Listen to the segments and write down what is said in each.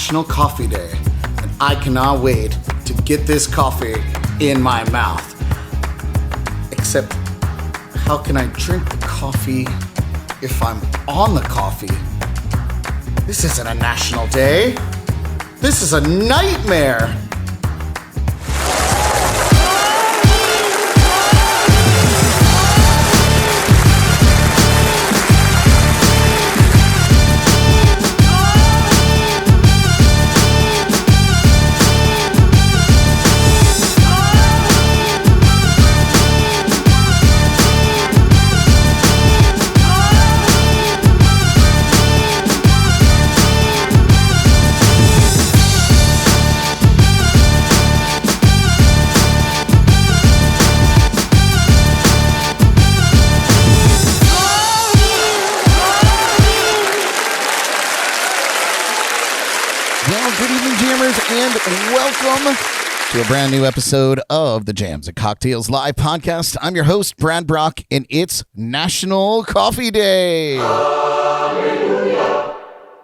National Coffee Day, and I cannot wait to get this coffee in my mouth. Except, how can I drink the coffee if I'm on the coffee? This isn't a national day. This is a nightmare. And welcome to a brand new episode of the Jams and Cocktails Live podcast. I'm your host, Brad Brock, and it's National Coffee Day. Hallelujah.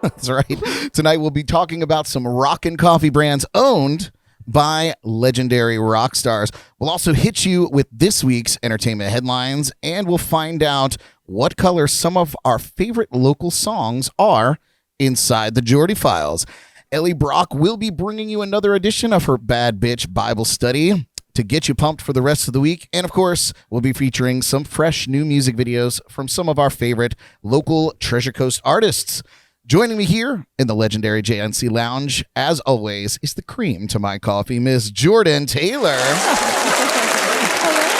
That's right. Tonight we'll be talking about some rockin' coffee brands owned by legendary rock stars. We'll also hit you with this week's entertainment headlines, and we'll find out what color some of our favorite local songs are inside the Jordy files. Elly Brock will be bringing you another edition of her Bad Bitch Bible Study to get you pumped for the rest of the week. And, of course, we'll be featuring some fresh new music videos from some of our favorite local Treasure Coast artists. Joining me here in the legendary JNC Lounge, as always, is the cream to my coffee, Miss Jordyn Taylor.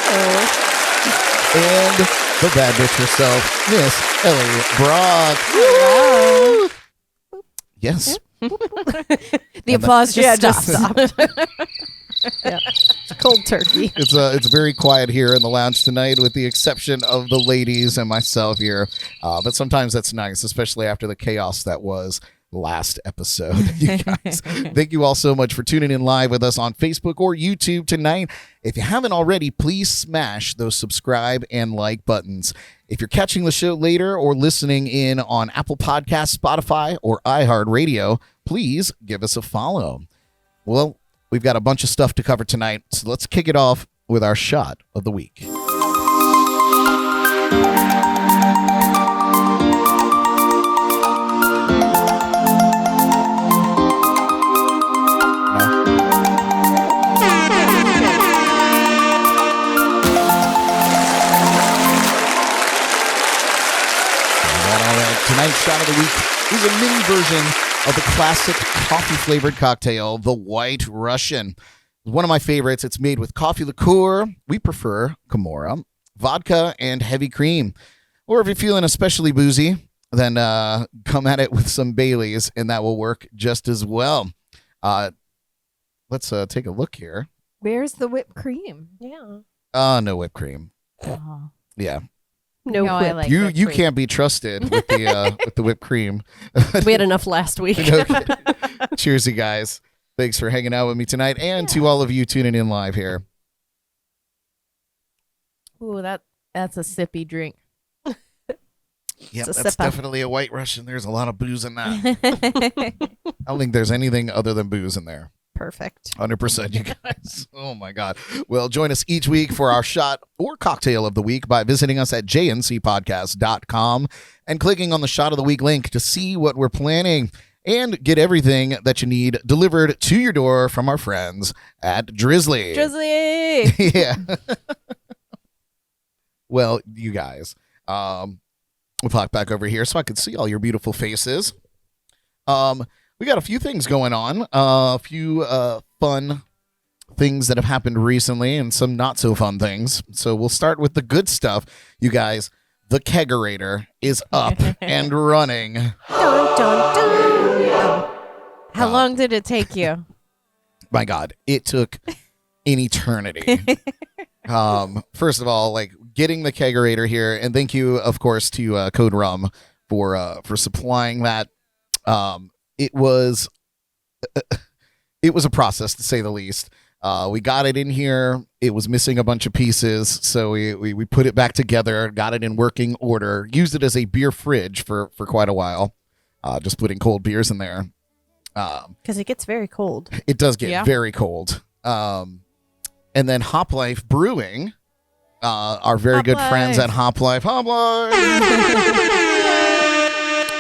Hello. And the bad bitch herself, Miss Elly Brock. Hello. Yes. The applause just stopped. Yeah. It's cold turkey. It's very quiet here in the lounge tonight, with the exception of the ladies and myself here. But sometimes that's nice, especially after the chaos that was last episode. You guys, thank you all so much for tuning in live with us on Facebook or YouTube tonight. If you haven't already, please smash those subscribe and like buttons. If you're catching the show later or listening in on Apple Podcasts, Spotify, or iHeartRadio, please give us a follow. Well, we've got a bunch of stuff to cover tonight, so let's kick it off with our shot of the week. Tonight's shot of the week is a mini version of the classic coffee-flavored cocktail, the White Russian. It's one of my favorites. It's made with coffee liqueur. We prefer Kimura, vodka, and heavy cream. Or if you're feeling especially boozy, then come at it with some Baileys, and that will work just as well. Let's take a look here. Where's the whipped cream? Yeah. No whipped cream. Oh. Yeah. No, I like you whipped you cream. can't be trusted with the with the whipped cream. We had enough last week. No kidding. Cheers, you guys. Thanks for hanging out with me tonight, and to all of you tuning in live here. Ooh, that's a sippy drink. Yeah, It's a that's sipper. definitely a White Russian. There's a lot of booze in that. I don't think there's anything other than booze in there. Perfect. 100%, you guys. Oh, my God. Well, join us each week for our shot or cocktail of the week by visiting us at jncpodcast.com and clicking on the shot of the week link to see what we're planning and get everything that you need delivered to your door from our friends at Drizzly. Drizzly! Yeah. Well, you guys, we'll talk back over here so I can see all your beautiful faces. We got a few things going on, a few fun things that have happened recently and some not so fun things. So we'll start with the good stuff. You guys, the Kegerator is up and running. Dun, dun, dun. How long did it take you? My God, it took an eternity. First of all, like getting the Kegerator here, and thank you, of course, to Code Rum for supplying that. It was a process, to say the least. We got it in here. It was missing a bunch of pieces, so we put it back together, got it in working order, used it as a beer fridge for quite a while, just putting cold beers in there. Because it gets very cold. It does get very cold. And then Hop Life Brewing, our very good friends at Hop Life. Hop Life!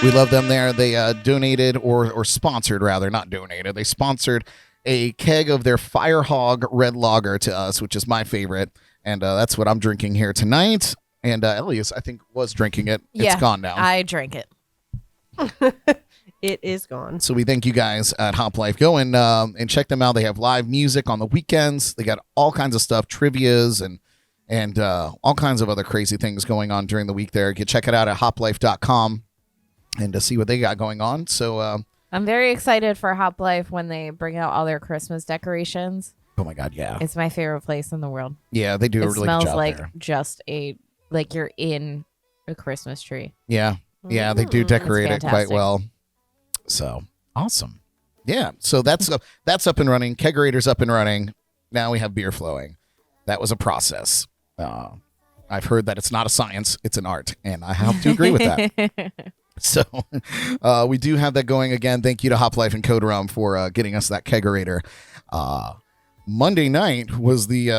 We love them there. They donated or sponsored, rather, not donated. They sponsored a keg of their Firehog Red Lager to us, which is my favorite. And that's what I'm drinking here tonight. And Elly, I think, was drinking it. It's gone now. I drank it. It is gone. So we thank you guys at Hop Life. Go and check them out. They have live music on the weekends. They got all kinds of stuff, trivias and all kinds of other crazy things going on during the week there. You can check it out at hoplife.com and to see what they got going on. So I'm very excited for Hop Life when they bring out all their Christmas decorations. Oh my God, yeah. It's my favorite place in the world. Yeah, they do a really good job there. It smells like just like you're in a Christmas tree. Yeah. Yeah, they do decorate it quite well. So awesome. Yeah. So that's up and running. Kegerator's up and running. Now we have beer flowing. That was a process. I've heard that it's not a science, it's an art, and I have to agree with that. So we do have that going again. Thank you to Hop Life and Code Rum for getting us that Kegerator. Monday night was the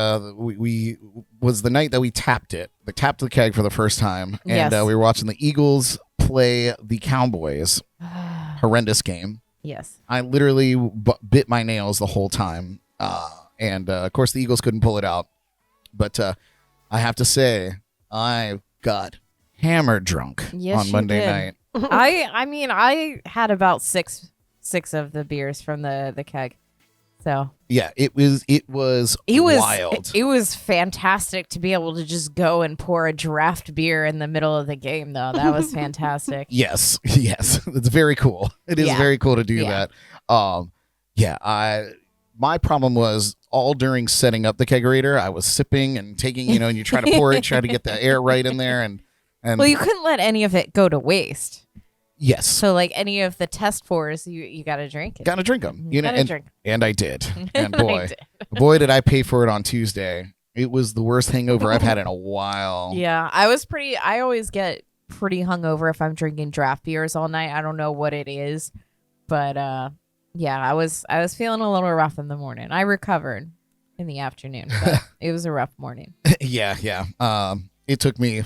was the night that we tapped it. We tapped the keg for the first time, and we were watching the Eagles play the Cowboys. Horrendous game. Yes. I literally bit my nails the whole time, and of course the Eagles couldn't pull it out. But I have to say, I got hammered drunk on Monday night. I mean, I had about six of the beers from the keg. So yeah, it was wild. It was fantastic to be able to just go and pour a draft beer in the middle of the game, though. That was fantastic. Yes, it's very cool. It is very cool to do that. My problem was all during setting up the kegerator, I was sipping and taking, and you try to pour it, try to get the air right in there, and well, you couldn't let any of it go to waste. Yes. So, like any of the test pours, you got to drink it. Got to drink them. Drink. And I did. And boy, did I pay for it on Tuesday. It was the worst hangover I've had in a while. Yeah, I always get pretty hungover if I'm drinking draft beers all night. I don't know what it is, but I was feeling a little rough in the morning. I recovered in the afternoon, but it was a rough morning. Yeah. It took me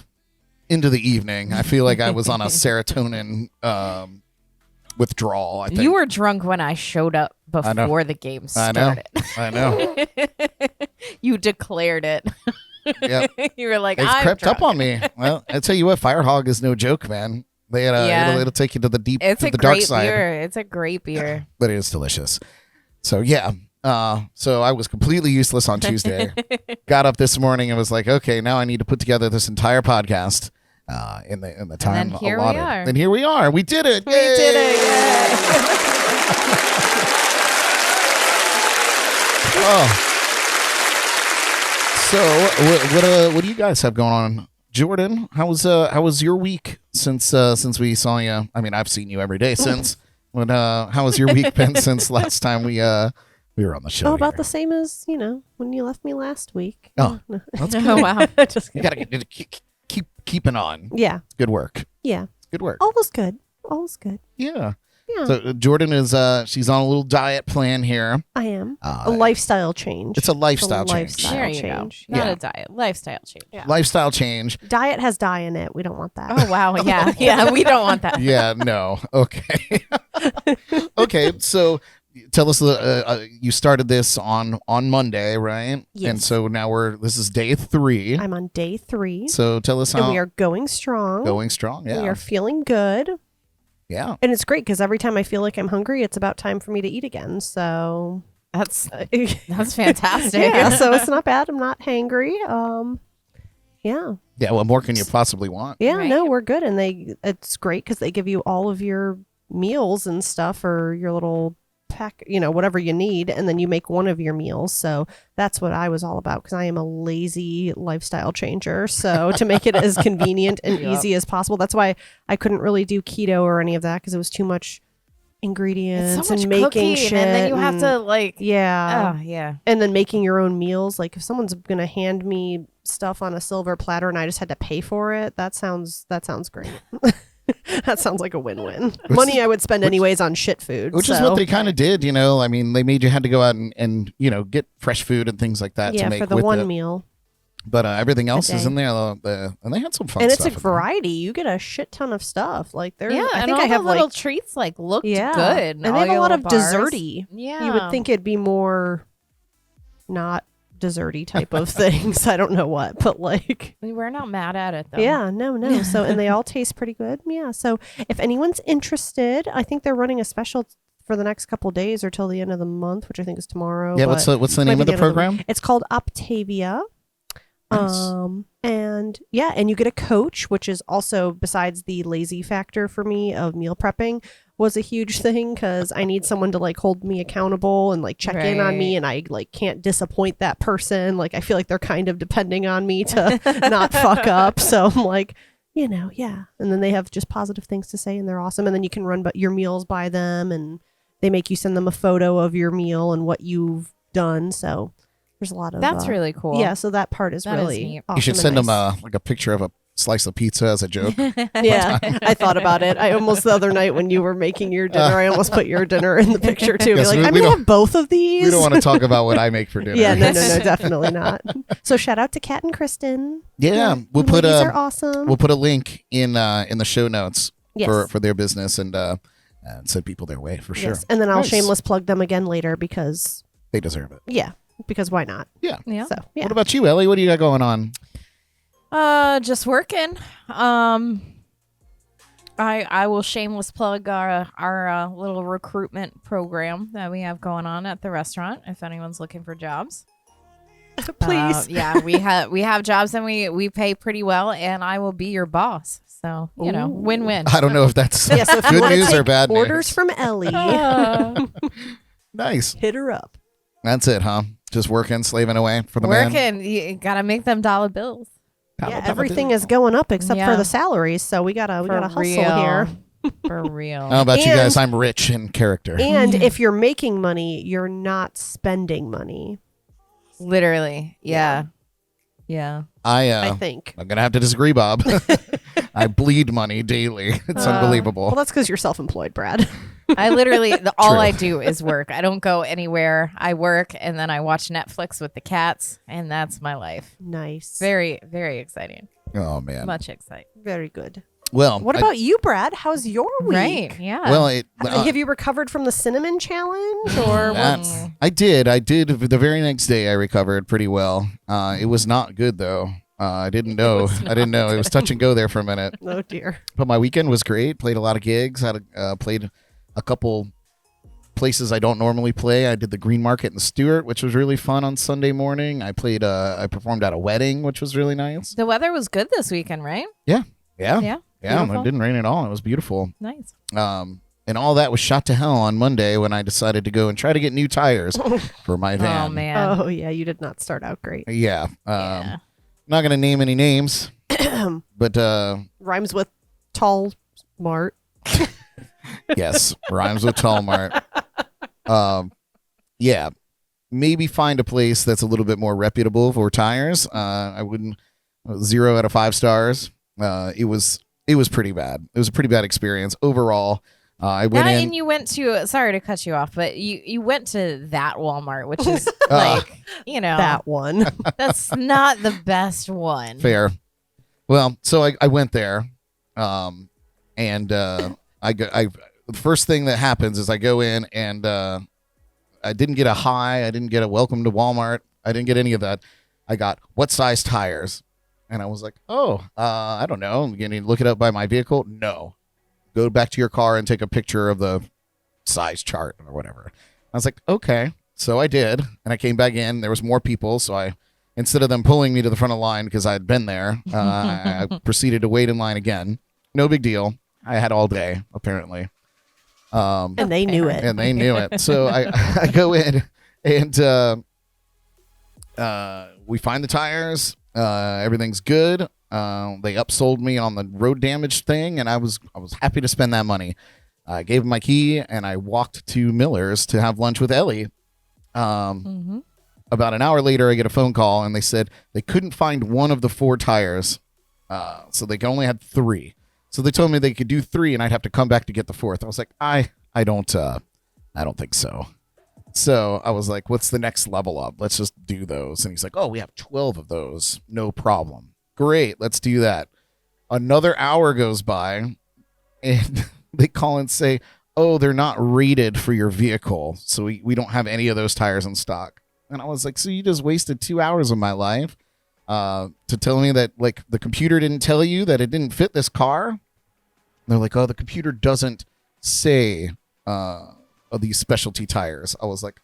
into the evening. I feel like I was on a serotonin withdrawal. I think you were drunk when I showed up before the game started. I know. You declared it. Yep. You were like, it's I'm crept drunk. up on me. Well, I tell you what, Firehog is no joke, man. They had it'll take you to the deep, to the dark side. It's a great beer, but it is delicious. So yeah. So I was completely useless on Tuesday. Got up this morning and was like, okay, now I need to put together this entire podcast in the time and here allotted. We are. And here we are. We did it. We did it. Yay. So what do you guys have going on? Jordyn, how was your week since we saw you? I mean, I've seen you every day since. But how has your week been since last time we were on the show? About the same as when you left me last week. Oh, that's good. Oh wow! You gotta keep keeping on. Yeah, good work. Yeah, good work. All was good. Yeah. Yeah. So Jordyn is she's on a little diet plan here. I am. A lifestyle change. It's a lifestyle change. There you go. Not a diet. Lifestyle change. Yeah. Lifestyle change. Diet has dye in it. We don't want that. Oh wow. Yeah. We don't want that. Yeah. No. Okay. Okay. So tell us, you started this on Monday, right? Yes. And so now this is day 3. I'm on day 3. So tell us how. And we are going strong. Yeah. We are feeling good. Yeah. And it's great because every time I feel like I'm hungry, it's about time for me to eat again. So that's fantastic. Yeah. So it's not bad. I'm not hangry. Yeah. Yeah. What more can you possibly want? Yeah. Right. No, we're good. And it's great because they give you all of your meals and stuff, or your little pack, whatever you need, and then you make one of your meals. So that's what I was all about, because I am a lazy lifestyle changer. So to make it as convenient and easy as possible, that's why I couldn't really do keto or any of that, because it was too much ingredients it's so much and making cooking, shit, and then you have to and then making your own meals. Like if someone's gonna hand me stuff on a silver platter and I just had to pay for it, that sounds great. That sounds like a win-win. Money I would spend anyways on shit food. Which is what they kind of did, you know. I mean, they made you had to go out and get fresh food and things like that to make for the with one it. meal. But everything else is day. in there, and they had some fun And stuff. it's a variety. You get a shit ton of stuff. Like there's, Yeah, I and think all I have the little like treats like looked yeah, good. and all they have a your lot of little bars. desserty. Yeah, You would think it'd be more not desserty type of things. I don't know what, but like we're not mad at it though. yeah, no. So and they all taste pretty good. Yeah. So if anyone's interested, I think they're running a special for the next couple days or till the end of the month, which I think is tomorrow. Yeah, what's the name of the program? It's called Optavia. Nice. And you get a coach, which is also, besides the lazy factor for me of meal prepping, was a huge thing because I need someone to like hold me accountable and like check in on me, and I like can't disappoint that person. Like I feel like they're kind of depending on me to not fuck up. So I'm like, yeah. And then they have just positive things to say, and they're awesome. And then you can run your meals by them, and they make you send them a photo of your meal and what you've done. So there's a lot of That's really cool. Yeah, so that part is That is really neat. awesome. You should and send them nice. like a picture of a slice of pizza as a joke. Yeah, I thought about it. I almost the other night when you were making your dinner, I almost put your dinner in the picture too. Yes, Be like, we I'm gonna don't- have both of these. We don't want to talk about what I make for dinner. Yeah, no, definitely not. So shout out to Kat and Kristen. Yeah, You we'll put ladies are awesome. we'll put a link in the show notes Yes. for their business and send people their way for sure. Yes, and then I'll Nice. shameless plug them again later because They deserve it. because why not? Yeah. Yeah. So yeah. What about you, Elly? What do you got going on? Just working. I will shameless plug our little recruitment program that we have going on at the restaurant. If anyone's looking for jobs, Please. yeah, we have jobs and we pay pretty well, and I will be your boss. So Ooh. win-win. I don't know if that's Yeah, so if you good wanna news take or bad orders news. from Elly, Nice. hit her up. That's it, huh? Just working, slaving away for the man. Working, you gotta make them dollar bills. Yeah, everything is going up except for Yeah. the salaries, so we gotta For hustle real. here. For real. How about you And- guys? I'm rich in character. And if you're making money, you're not spending money. Literally. Yeah. I think. I'm gonna have to disagree, Bob. I bleed money daily. It's unbelievable. Well, that's because you're self-employed, Brad. I literally, all True. I do is work. I don't go anywhere. I work and then I watch Netflix with the cats, and that's my life. Nice. Very, very exciting. Oh man. Much exciting. Very good. Well, What about you, Brad? How's your week? Right. Yeah. Well, Have you recovered from the cinnamon challenge, or that's, I did. The very next day, I recovered pretty well. It was not good though. I didn't know. It was touch and go there for a minute. oh dear. But my weekend was great. Played a lot of gigs. Played a couple places I don't normally play. I did the Green Market in Stewart, which was really fun on Sunday morning. I performed at a wedding, which was really nice. the weather was good this weekend, right? Yeah. Yeah. Beautiful. It didn't rain at all. It was beautiful. Nice. And all that was shot to hell on Monday when I decided to go and try to get new tires for my van. Oh man. Oh yeah, you did not start out great. Yeah. Yeah. Not going to name any names, but Rhymes with tall, smart. yes, rhymes with Talmart. Yeah, maybe find a place that's a little bit more reputable for tires. I wouldn't 0 out of 5 stars. It was pretty bad. It was a pretty bad experience overall. I went in. And you went to, sorry to cut you off, but you went to that Walmart, which is like, That one. that's not the best one. Fair. Well, so I went there, and the first thing that happens is I go in and I didn't get a hi, I didn't get a welcome to Walmart, I didn't get any of that. I got what size tires, and I was like, I don't know. I'm gonna look it up by my vehicle. No, go back to your car and take a picture of the size chart or whatever. I was like, okay, so I did, and I came back in. There was more people, so I. Instead of them pulling me to the front of the line because I had been there, I proceeded to wait in line again. No big deal. I had all day, apparently. And they knew it. And they knew it. So I go in and we find the tires. Everything's good. They upsold me on the road damage thing, and I was happy to spend that money. I gave them my key, and I walked to Miller's to have lunch with Elly. About an hour later, I get a phone call, and they said they couldn't find one of the 4 tires, so they only had 3. So they told me they could do 3 and I'd have to come back to get the 4th. I was like, I don't think so. So I was like, what's the next level up? Let's just do those. And he's like, oh, we have 12 of those. No problem. Great. Let's do that. Another hour goes by and they call and say, oh, they're not rated for your vehicle. So we don't have any of those tires in stock. And I was like, so you just wasted 2 hours of my life to tell me that like the computer didn't tell you that it didn't fit this car? And they're like, oh, the computer doesn't say of these specialty tires. I was like,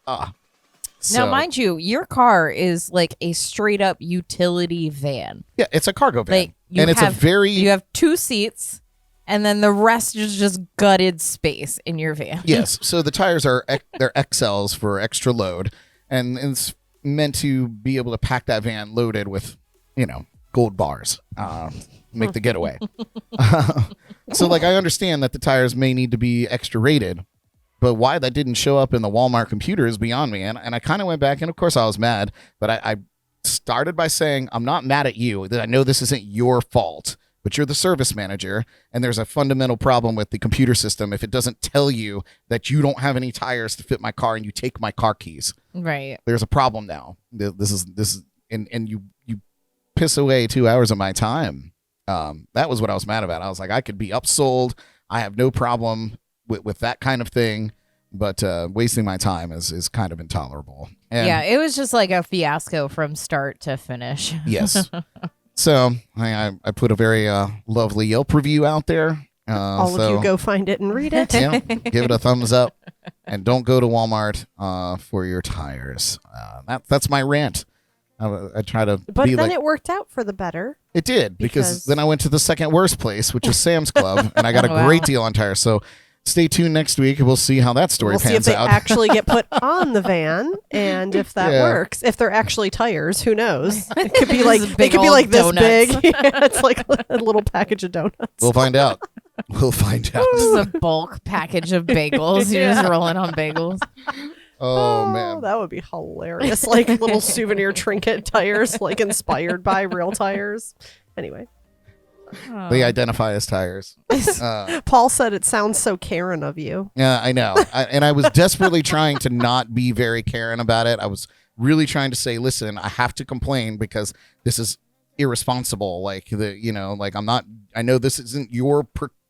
So, now, mind you, your car is like a straight up utility van. yeah, it's a cargo van. Like you and it's have, a very... You have 2 seats, and then the rest is just gutted space in your van. Yes, so the tires are they're XLs for extra load, and it's meant to be able to pack that van loaded with, gold bars, make the getaway. So, like, I understand that the tires may need to be extra rated, but why that didn't show up in the Walmart computer is beyond me. And I kind of went back, and of course I was mad, but I started by saying, I'm not mad at you. I know this isn't your fault, but you're the service manager, and there's a fundamental problem with the computer system if it doesn't tell you that you don't have any tires to fit my car and you take my car keys. Right. There's a problem now. This is and you piss away 2 hours of my time. That was what I was mad about. I was like, I could be upsold. I have no problem with that kind of thing, but wasting my time is kind of intolerable. And yeah, it was just like a fiasco from start to finish. yes. So I put a very lovely Yelp review out there. All of you go find it and read it. Yeah, give it a thumbs up, and don't go to Walmart for your tires. That's my rant. I try to But be then like, it worked out for the better. it did, because then I went to the second worst place, which is Sam's Club, and I got a Wow. great deal on tires. So stay tuned next week, and we'll see how that story We'll see if pans they out. actually get put on the van, and if that Yeah. works. If they're actually tires, who knows? It could be like Just it big could be old like this donuts. big. Yeah, it's like a little package of donuts. We'll find out. We'll find out. This is a bulk package of bagels. You're just rolling on bagels. Oh, man. That would be hilarious. Like little souvenir trinket tires, like inspired by real tires. Anyway, They identify as tires. Paul said it sounds so Karen of you. Yeah, I know. And I was desperately trying to not be very Karen about it. I was really trying to say, listen, I have to complain because this is irresponsible. Like, I'm not, I know this isn't your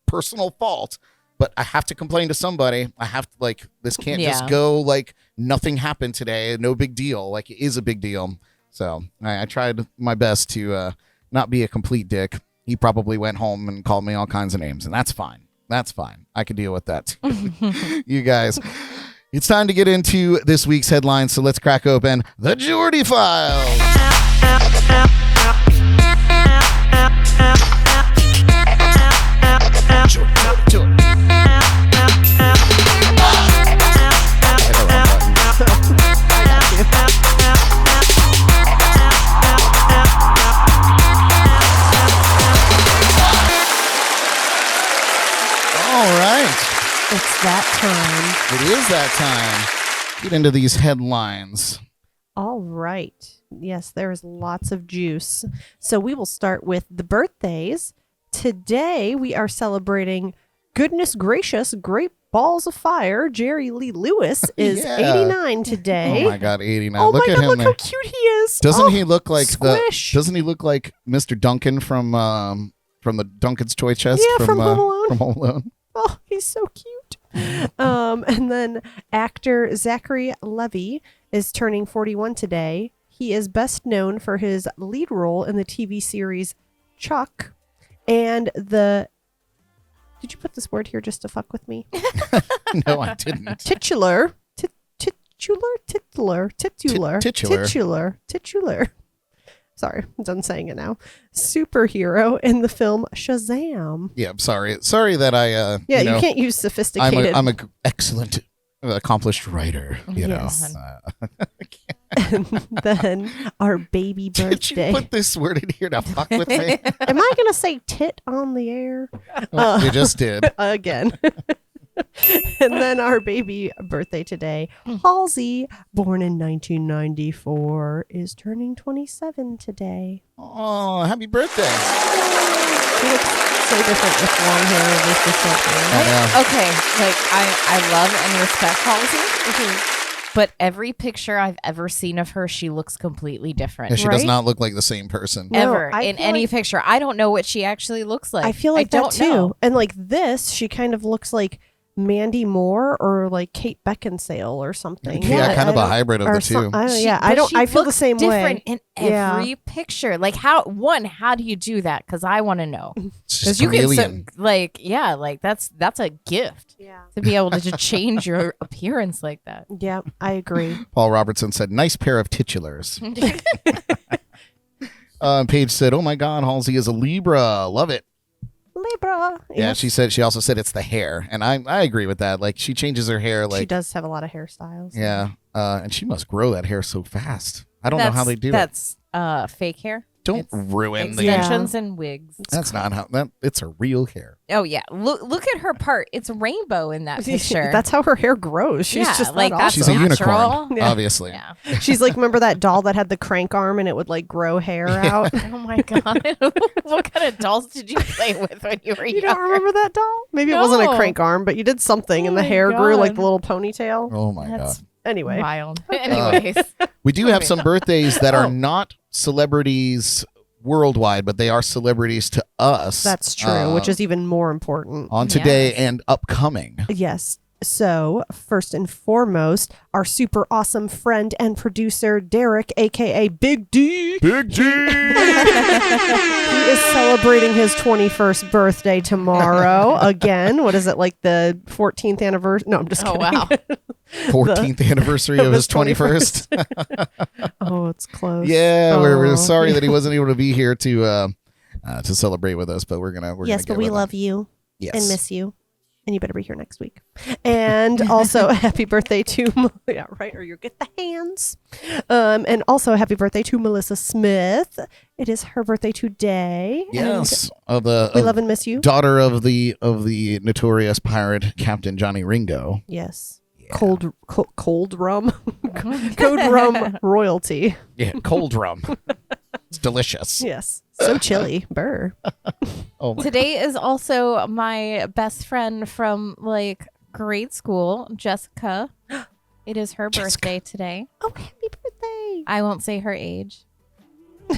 personal fault, but I have to complain to somebody. I have to, this can't just go like nothing happened today. No big deal. Like, it is a big deal. So I tried my best to not be a complete dick. He probably went home and called me all kinds of names, and that's fine. That's fine. I can deal with that too. You guys, it's time to get into this week's headlines, so let's crack open the Jordy Files. Jordy. All right. It's that time. It is that time. Get into these headlines. All right. Yes, there is lots of juice. So we will start with the birthdays. Today we are celebrating goodness gracious, great balls of fire. Jerry Lee Lewis is Yeah. 89 today. Oh my God, 89. Oh Look my at God, him look there. how cute he is. Doesn't Oh, he look like squish. Doesn't he look like Mr. Duncan from the Duncan's Toy Chest? Yeah, from Home Alone. From Home Alone. Oh, he's so cute. And then actor Zachary Levi is turning 41 today. He is best known for his lead role in the TV series Chuck and the... Did you put this word here just to fuck with me? No, I didn't. Titular. Sorry, I'm done saying it now. Superhero in the film Shazam. Yeah, I'm sorry. Sorry that I. Yeah, you can't use sophisticated. I'm a excellent, accomplished writer. You Yes. know. And then our baby Did you birthday. put this word in here to fuck with me? Am I going to say tit on the air? You just did. Again. And then our baby birthday today, Halsey, born in 1994, is turning 27 today. Oh, happy birthday! She looks so different with long hair versus short hair. I know. Okay, like I love and respect Halsey, but every picture I've ever seen of her, she looks completely different. Yeah, she does Right? not look like the same person. No, Ever I in feel any like- picture. I don't know what she actually looks like. I feel like don't that too. know. And like this, she kind of looks like Mandy Moore or like Kate Beckinsale or something. Yeah, kind of a hybrid of or the two. I She- I but don't. she I feel the looks same different way. in Yeah. every picture. Like how do you do that? Because I want to know. It's Because just you can chameleon. Mm-hmm. that's a gift Yeah. to be able to just change your appearance like that. Yeah, I agree. Paul Robertson said, nice pair of titulars. Paige said, oh my God, Halsey is a Libra. Love it. Libra. Yeah, she also said it's the hair. And I agree with that. Like she changes her hair she like, does have a lot of hairstyles. yeah. And she must grow that hair so fast. I don't know how they do it. That's fake hair. Don't It's ruin the. extensions and wigs. That's not how it's her real hair. Oh yeah, look at her part. It's rainbow in that picture. That's how her hair grows. She's Yeah, just like, that that's She's a awesome. natural. unicorn, Yeah. obviously. yeah. She's like, remember that doll that had the crank arm and it would like grow hair out? Oh my god, what kind of dolls did you play with when you were You younger? don't remember that doll? Maybe it wasn't a No. crank arm, but you did something and Oh the my hair grew like God. the little ponytail. Oh my That's God. Anyway, wild. Anyways, We do have some birthdays that are Oh. not celebrities worldwide, but they are celebrities to us. that's true, which is even more important. on today Yes. and upcoming. Yes. So, first and foremost, our super awesome friend and producer, Derek, aka Big D. Big G. He is celebrating his 21st birthday tomorrow. Again, what is it, like the 14th anniversary? No, I'm just oh kidding. wow, 14th anniversary of his 21st. Oh, it's close. Yeah, we're Oh. sorry that he wasn't able to be here to celebrate with us, but we're gonna Yes, get but we with him. love you Yes. and miss you. And you better be here next week. And also, happy birthday to, yeah, right, or you get the hands. And also, happy birthday to Melissa Smith. It is her birthday today. Yes, of And the we love and miss you. daughter of the notorious pirate Captain Johnny Ringo. Yes. Cold rum. Code rum royalty. Yeah, cold rum. It's delicious. Yes. So chilly. Burr. Oh my. today is also my best friend from like grade school, Jessica. It is her Jessica. birthday today. Oh, happy birthday. I won't say her age.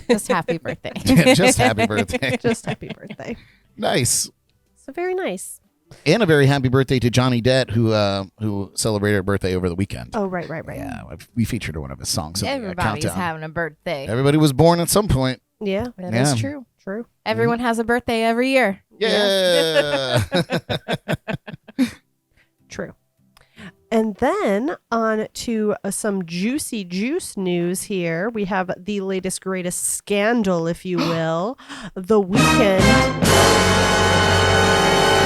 Just happy birthday. Just happy birthday. Just happy birthday. Nice. So very nice. And a very happy birthday to Johnny Depp, who celebrated her birthday over the weekend. Oh, right. Yeah, we featured one of his songs. In the, Everybody's countdown. having a birthday. Everybody was born at some point. Yeah. That is Yeah. true. True. Everyone has a birthday every year. Yeah. True. And then on to some juicy juice news here. We have the latest, greatest scandal, if you will. The Weeknd.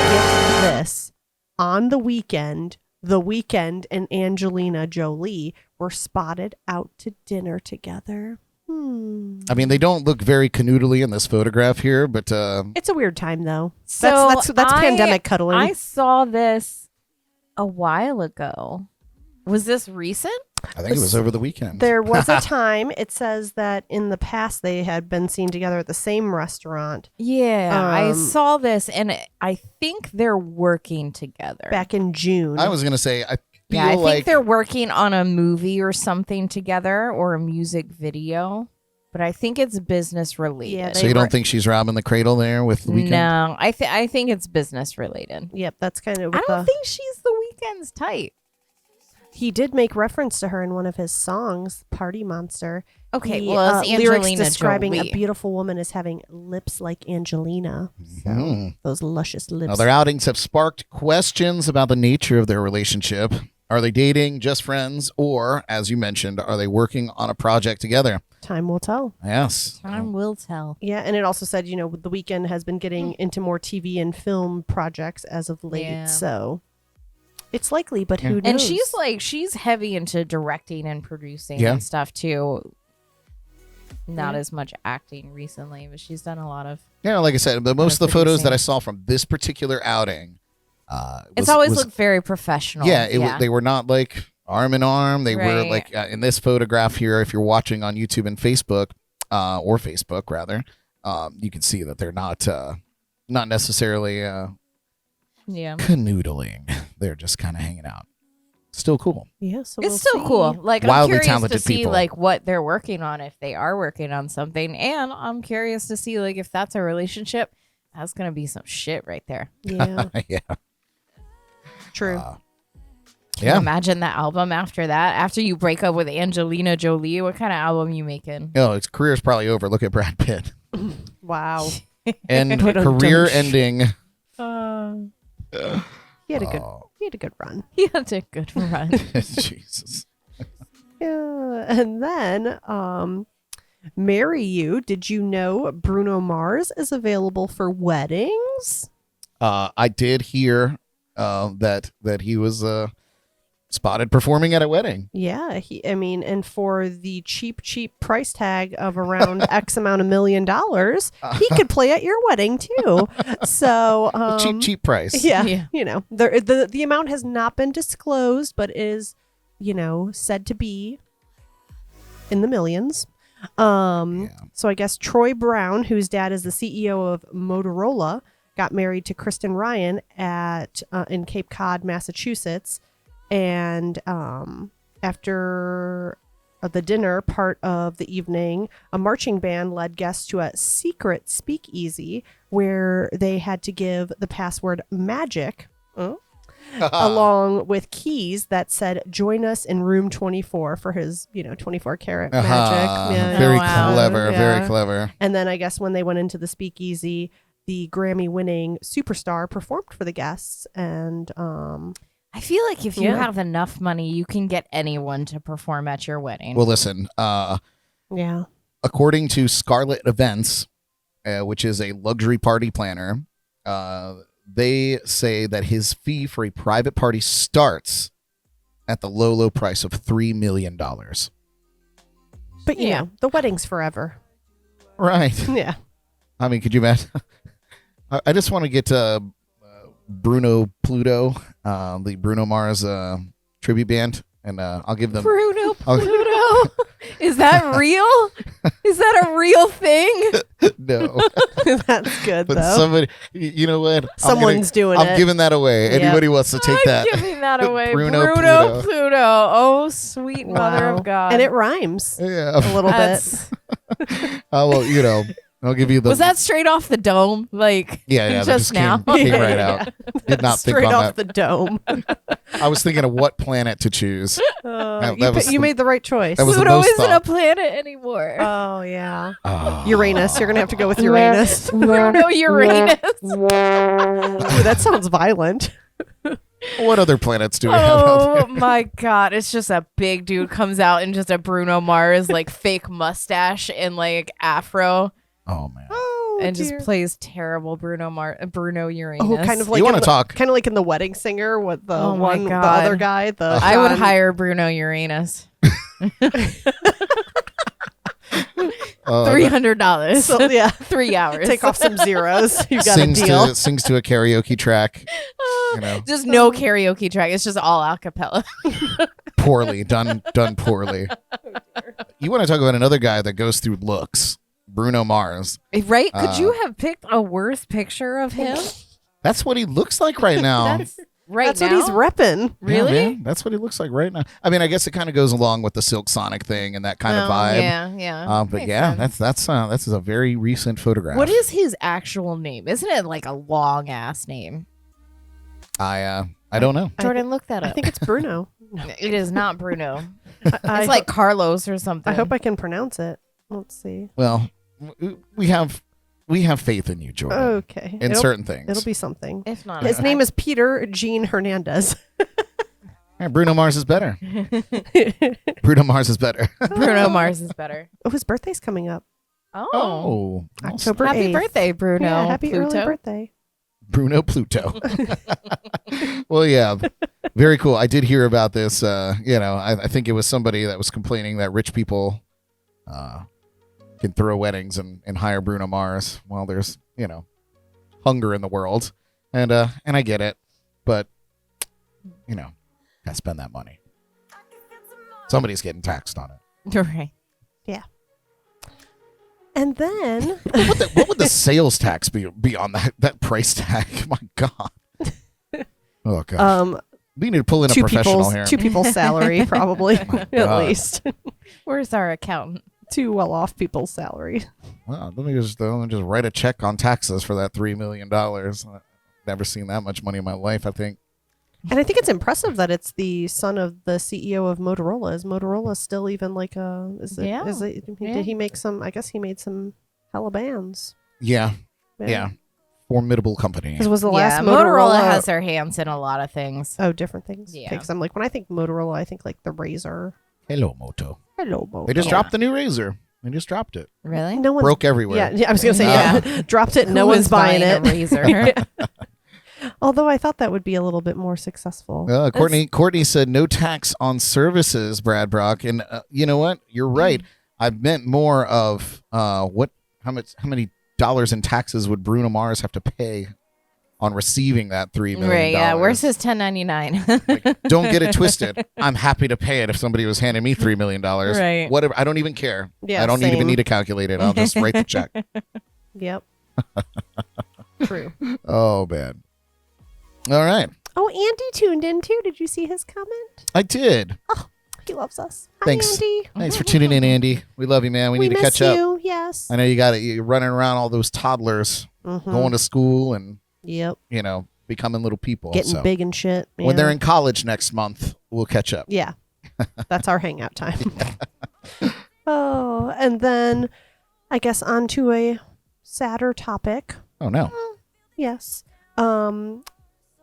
Get this. On the weekend, The Weeknd and Angelina Jolie were spotted out to dinner together. I mean, they don't look very canoodly in this photograph here, but It's a weird time, though. So That's pandemic cuddling. I saw this a while ago. Was this recent? I think it was over the weekend. There was a time, it says that in the past they had been seen together at the same restaurant Yeah, I Um, saw this, and I think they're working together. back in June. I was gonna say, I feel Yeah, I like think they're working on a movie or something together, or a music video. But I think it's business related. Yeah, so. they You don't were- think she's robbing the cradle there with the weekend? No, I think it's business related. Yep, that's kind of I what don't think she's the Weeknd's type. he did make reference to her in one of his songs, Party Monster. Okay, He, well, it's lyrics Angelina describing Jolie. a beautiful woman as having lips like Angelina. So Mhm. those luscious lips. Now, their outings have sparked questions about the nature of their relationship. Are they dating, just friends, or, as you mentioned, are they working on a project together? Time will tell. Yes. Time will tell. Yeah, and it also said, The Weeknd has been getting into more TV and film projects as of late. Yeah. So it's likely, but Yeah. who knows? And she's heavy into directing and producing Yeah. and stuff too. Not Yeah. as much acting recently, but she's done a lot of. Yeah, like I said, but most of the Producing. photos that I saw from this particular outing, It's always looked very professional. Yeah, they were not like arm in arm. They were Right. like in this photograph here. If you're watching on YouTube and Facebook, or Facebook rather, you can see that they're not not necessarily Yeah. canoodling. They're just kind of hanging out. Still cool. Yeah, so It's we'll still see. cool. Like, I'm Wildly curious to talented see people. like what they're working on, if they are working on something, and I'm curious to see like if that's a relationship. That's gonna be some shit right there. Yeah, Yeah. true. Can you imagine that album after that? After you break up with Angelina Jolie, what kind of album you making? No, his career's probably over. Look at Brad Pitt. Wow. And Ba-dum-dum. career ending. He had a good run. He had a good run. Jesus. Yeah, and then Marry You. Did you know Bruno Mars is available for weddings? I did hear that he was spotted performing at a wedding. Yeah, and for the cheap price tag of around X amount of $1 million, he could play at your wedding too. So cheap price. Yeah, Yeah. the amount has not been disclosed, but is said to be in the millions. So I guess Troy Brown, whose dad is the CEO of Motorola, got married to Kristen Ryan at in Cape Cod, Massachusetts. And after the dinner part of the evening, a marching band led guests to a secret speakeasy where they had to give the password magic along with keys that said, "Join us in room 24" for his 24 karat magic. Yeah, Very wow. clever. Yeah. Very clever. And then I guess when they went into the speakeasy, the Grammy-winning superstar performed for the guests, and I feel like if you Yeah. have enough money, you can get anyone to perform at your wedding. Well, listen. yeah, According to Scarlet Events, which is a luxury party planner, they say that his fee for a private party starts at the low price of $3 million. but Yeah. the wedding's forever. Right. Yeah. I mean, could you imagine? I just want to get Bruno Pluto, the Bruno Mars tribute band, and I'll give them. Bruno I'll- Pluto. Is that real? Is that a real thing? No, That's good but though. somebody, you know what? Someone's doing I'm it. giving that away. Yep. Anybody wants to take I'm that? giving that away. Bruno Bruno Pluto. Pluto. Oh, sweet mother Wow. of God. And it rhymes Yeah. a little bit. That's- Well, I'll give you the. Was that straight off the dome? Like, Yeah, that just now? came right out. Did not think Straight on off that. the dome. I was thinking of what planet to choose. That was you the- made the right choice. that was the Pluto most isn't a thought. planet anymore. Oh yeah, Oh. Uranus. You're gonna have to go with Uranus. Bruno Uranus. Ooh, that sounds violent. What other planets do we have? out Oh there? my God. It's just a big dude comes out in just a Bruno Mars, like fake mustache and like afro Oh man. Oh, and dear. just plays terrible Bruno Uranus. Oh, kind of like You wanna in the- talk- kind of like in The Wedding Singer with the Oh my the God. other guy. The I would John- hire Bruno Uranus. $300. So, yeah, 3 hours. take off some zeros. You got a sings deal. sings to a karaoke track. Just no karaoke track. It's just all a cappella. Poorly done poorly. You want to talk about another guy that goes through looks? Bruno Mars. Right? Could you have picked a worse picture of him? That's what he looks like right now. That's right That's now. what he's repping. Really? Yeah, man, that's what he looks like right now. I mean, I guess it kind of goes along with the Silk Sonic thing and that kind of vibe. Yeah. But Makes yeah, sense. that's a very recent photograph. What is his actual name? Isn't it like a long ass name? I don't know. Jordan, look that I up. think it's Bruno. It is not Bruno. I It's like Carlos or something. I hope I can pronounce it. Let's see. Well, we have faith in you, Jordan, Okay. in certain things. It'll be something. If not, His name is Peter Gene Hernandez. Yeah, Bruno Mars is better. Bruno Mars is better. Bruno Mars is better. Oh, his birthday's coming up. Oh, October happy 8th. birthday, Bruno! Yeah, happy Pluto. early birthday. Bruno Pluto. Well, yeah, very cool. I did hear about this. I think it was somebody that was complaining that rich people can throw weddings and hire Bruno Mars while there's hunger in the world, and I get it, but gotta spend that money. Somebody's getting taxed on it. Right. And then What would the sales tax be on that price tag? My God. Oh God. We need to pull in a professional here. two people's salary, probably at God. least. Where's our accountant? Two well-off people's salary. Well, let me just write a check on taxes for that $3 million. I've never seen that much money in my life, I think. And I think it's impressive that it's the son of the CEO of Motorola. Is Motorola still even like a? Yeah. Did he make some? I guess he made some hella bands. Yeah. Formidable company. Because was the Yeah, last Motorola has their hands in a lot of things. Oh, different things. Yeah. Because I'm like, when I think Motorola, I think like the Razor. Hello, Moto. Hello, Moto. They just dropped the new Razor. They just dropped it. Really? No one's Broke everywhere. Yeah, I was gonna say Yeah. dropped it. No Who one's is buying a it. razor? Although I thought that would be a little bit more successful. Courtney said no tax on services, Brad Brock, and you know what? You're right. I meant more of how many dollars in taxes would Bruno Mars have to pay on receiving that $3 million? Right, yeah. Where's his 1099? Like, don't get it twisted. I'm happy to pay it if somebody was handing me $3 million. Right. Whatever. I don't even care. Yeah, I don't same. even need to calculate it. I'll just write the check. Yep. True. Oh, man. All right. Oh, Andy tuned in too. Did you see his comment? I did. He loves us. Hi, Thanks. Andy. Thanks for tuning in, Andy. We love you, man. We need to miss catch up. you. Yes. I know you got it. You're running around all those toddlers going to school and, Yep. becoming little people. Getting So big and shit. when they're in college next month, we'll catch up. Yeah. That's our hangout time. Oh, and then I guess on to a sadder topic. Oh, no. Yes.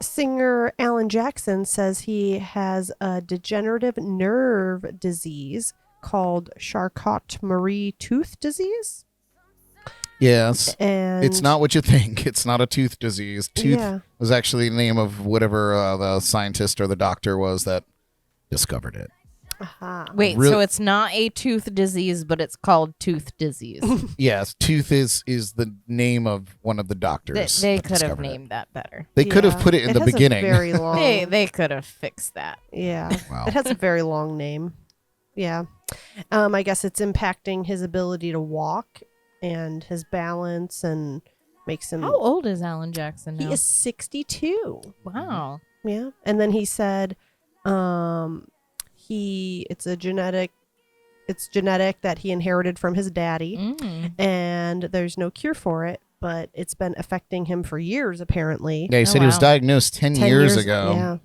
Singer Alan Jackson says he has a degenerative nerve disease called Charcot-Marie tooth disease. Yes. And It's not what you think. It's not a tooth disease. Tooth Yeah. was actually the name of whatever the scientist or the doctor was that discovered it. Aha. Wait, Really- so it's not a tooth disease, but it's called tooth disease. Yes, tooth is the name of one of the doctors. They that could have discovered it. named that better. They could have Yeah. put it in the has a beginning. very long. They could have fixed that. Yeah. Wow. It has a very long name. Yeah. I guess it's impacting his ability to walk and his balance and makes him. How old is Alan Jackson now? He is 62. Wow. Yeah. And then he said it's genetic that he inherited from his daddy and there's no cure for it, but it's been affecting him for years apparently. Yeah, he said he was wow. diagnosed 10 years years ago.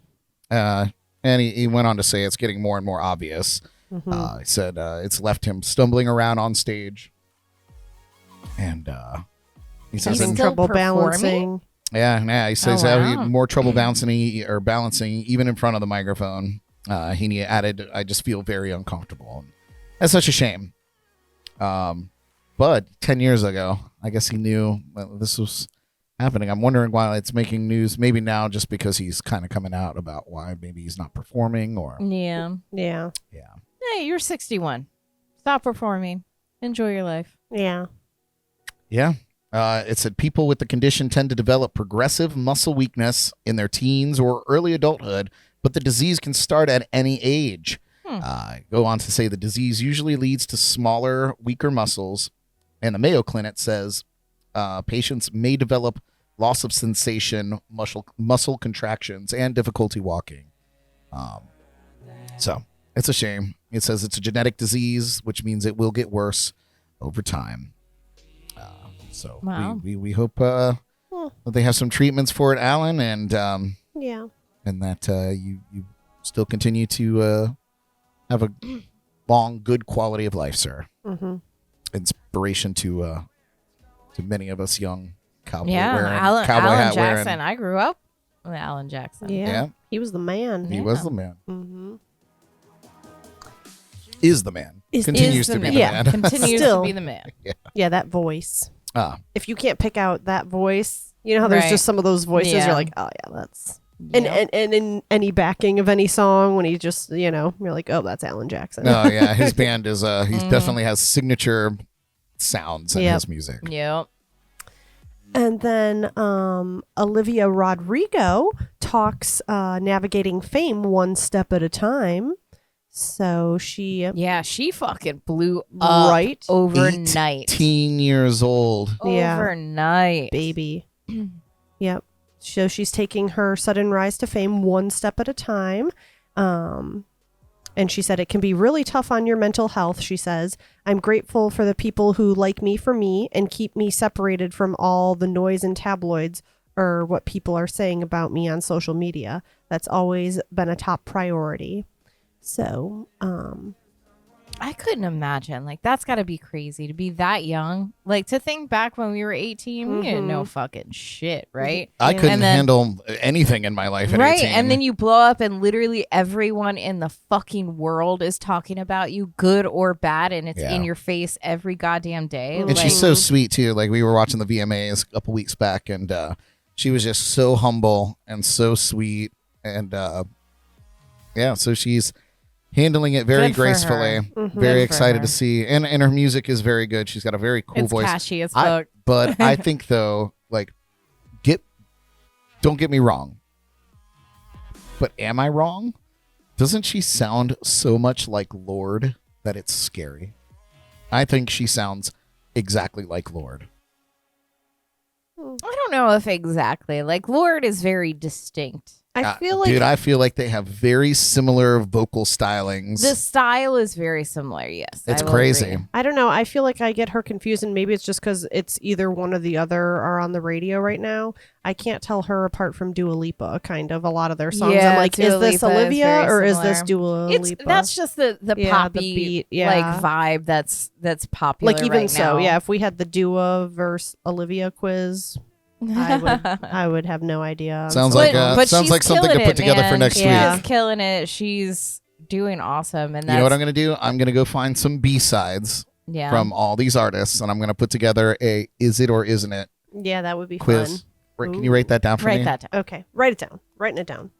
Yeah. And he went on to say it's getting more and more obvious. Mhm. He said it's left him stumbling around on stage. And he says, He's Having still trouble performing? balancing. he says Oh, he wow. more trouble balancing even in front of the microphone. He added, I just feel very uncomfortable. That's such a shame. But 10 years ago, I guess he knew this was happening. I'm wondering why it's making news. Maybe now just because he's kind of coming out about why maybe he's not performing or. Yeah. Yeah. Yeah. Hey, you're 61. Stop performing. Enjoy your life. Yeah. Yeah. It said people with the condition tend to develop progressive muscle weakness in their teens or early adulthood, but the disease can start at any age. Go on to say the disease usually leads to smaller, weaker muscles. And the Mayo Clinic says patients may develop loss of sensation, muscle contractions, and difficulty walking. So it's a shame. It says it's a genetic disease, which means it will get worse over time. So Wow. we hope that they have some treatments for it, Alan, and Yeah. that you still continue to have a long, good quality of life, sir. Mm-hmm. Inspiration to many of us young cowboy Yeah, wearing, Alan hat Jackson. wearing. I grew up with Alan Jackson. Yeah. Yeah. He was the man. He was the man. Mm-hmm. Is the man. Continues to be the Yeah. man. Continues Still. to be the man. Yeah, that voice. Ah, If you can't pick out that voice, you know how there's Right. just some of those voices Yeah. you're like, oh yeah, that's and, Yep. and in any backing of any song when he just, you're like, oh, that's Alan Jackson. no, yeah, his band is he definitely has signature sounds in Yep. his music. Yep. And then Olivia Rodrigo talks navigating fame one step at a time. So she Yeah, she fucking blew up Right? overnight. 18 years old. Yeah. Overnight. baby. Yep. So she's taking her sudden rise to fame one step at a time. And she said it can be really tough on your mental health, she says. I'm grateful for the people who like me for me and keep me separated from all the noise and tabloids or what people are saying about me on social media. That's always been a top priority. So, I couldn't imagine. Like, that's got to be crazy to be that young. Like, to think back when we were 18, we didn't know fucking shit, right? I couldn't And then- handle anything in my life at Right. 18. And then you blow up, and literally everyone in the fucking world is talking about you, good or bad, and it's Yeah. in your face every goddamn day. And she's so sweet too. Like we were watching the VMAs a couple weeks back, and she was just so humble and so sweet, and yeah, so she's handling it very Good for her. gracefully. Very Good for excited her. to see, and her music is very good. She's got a very cool it's voice. catchy as I- fuck. but I think though, like, don't get me wrong, but am I wrong? Doesn't she sound so much like Lord that it's scary? I think she sounds exactly like Lord. I don't know if exactly. Like, Lord is very distinct. I feel like dude, I feel like they have very similar vocal stylings. The style is very similar, yes. It's I will crazy. agree. I don't know. I feel like I get her confused, and maybe it's just because it's either one or the other are on the radio right now. I can't tell her apart from Dua Lipa, kind of, a lot of their songs. Yeah, I'm like, Dua is this Lipa is Olivia very or is this similar. Dua Lipa? That's just the Yeah, the poppy beat, yeah. like vibe that's popular like, even right so, now. yeah, if we had the Dua versus Olivia quiz, I would have no idea. I'm Sounds sorry. like sounds she's like something to killing put it, together for man. next Yeah. She's killing it. She's doing awesome, and week. that's You know what I'm gonna do? I'm gonna go find some B-sides yeah. from all these artists, and I'm gonna put together a "Is it or isn't it" Yeah, that would be quiz. fun. Can you write that down for Write me? that down. Okay, write it down. Writing it down.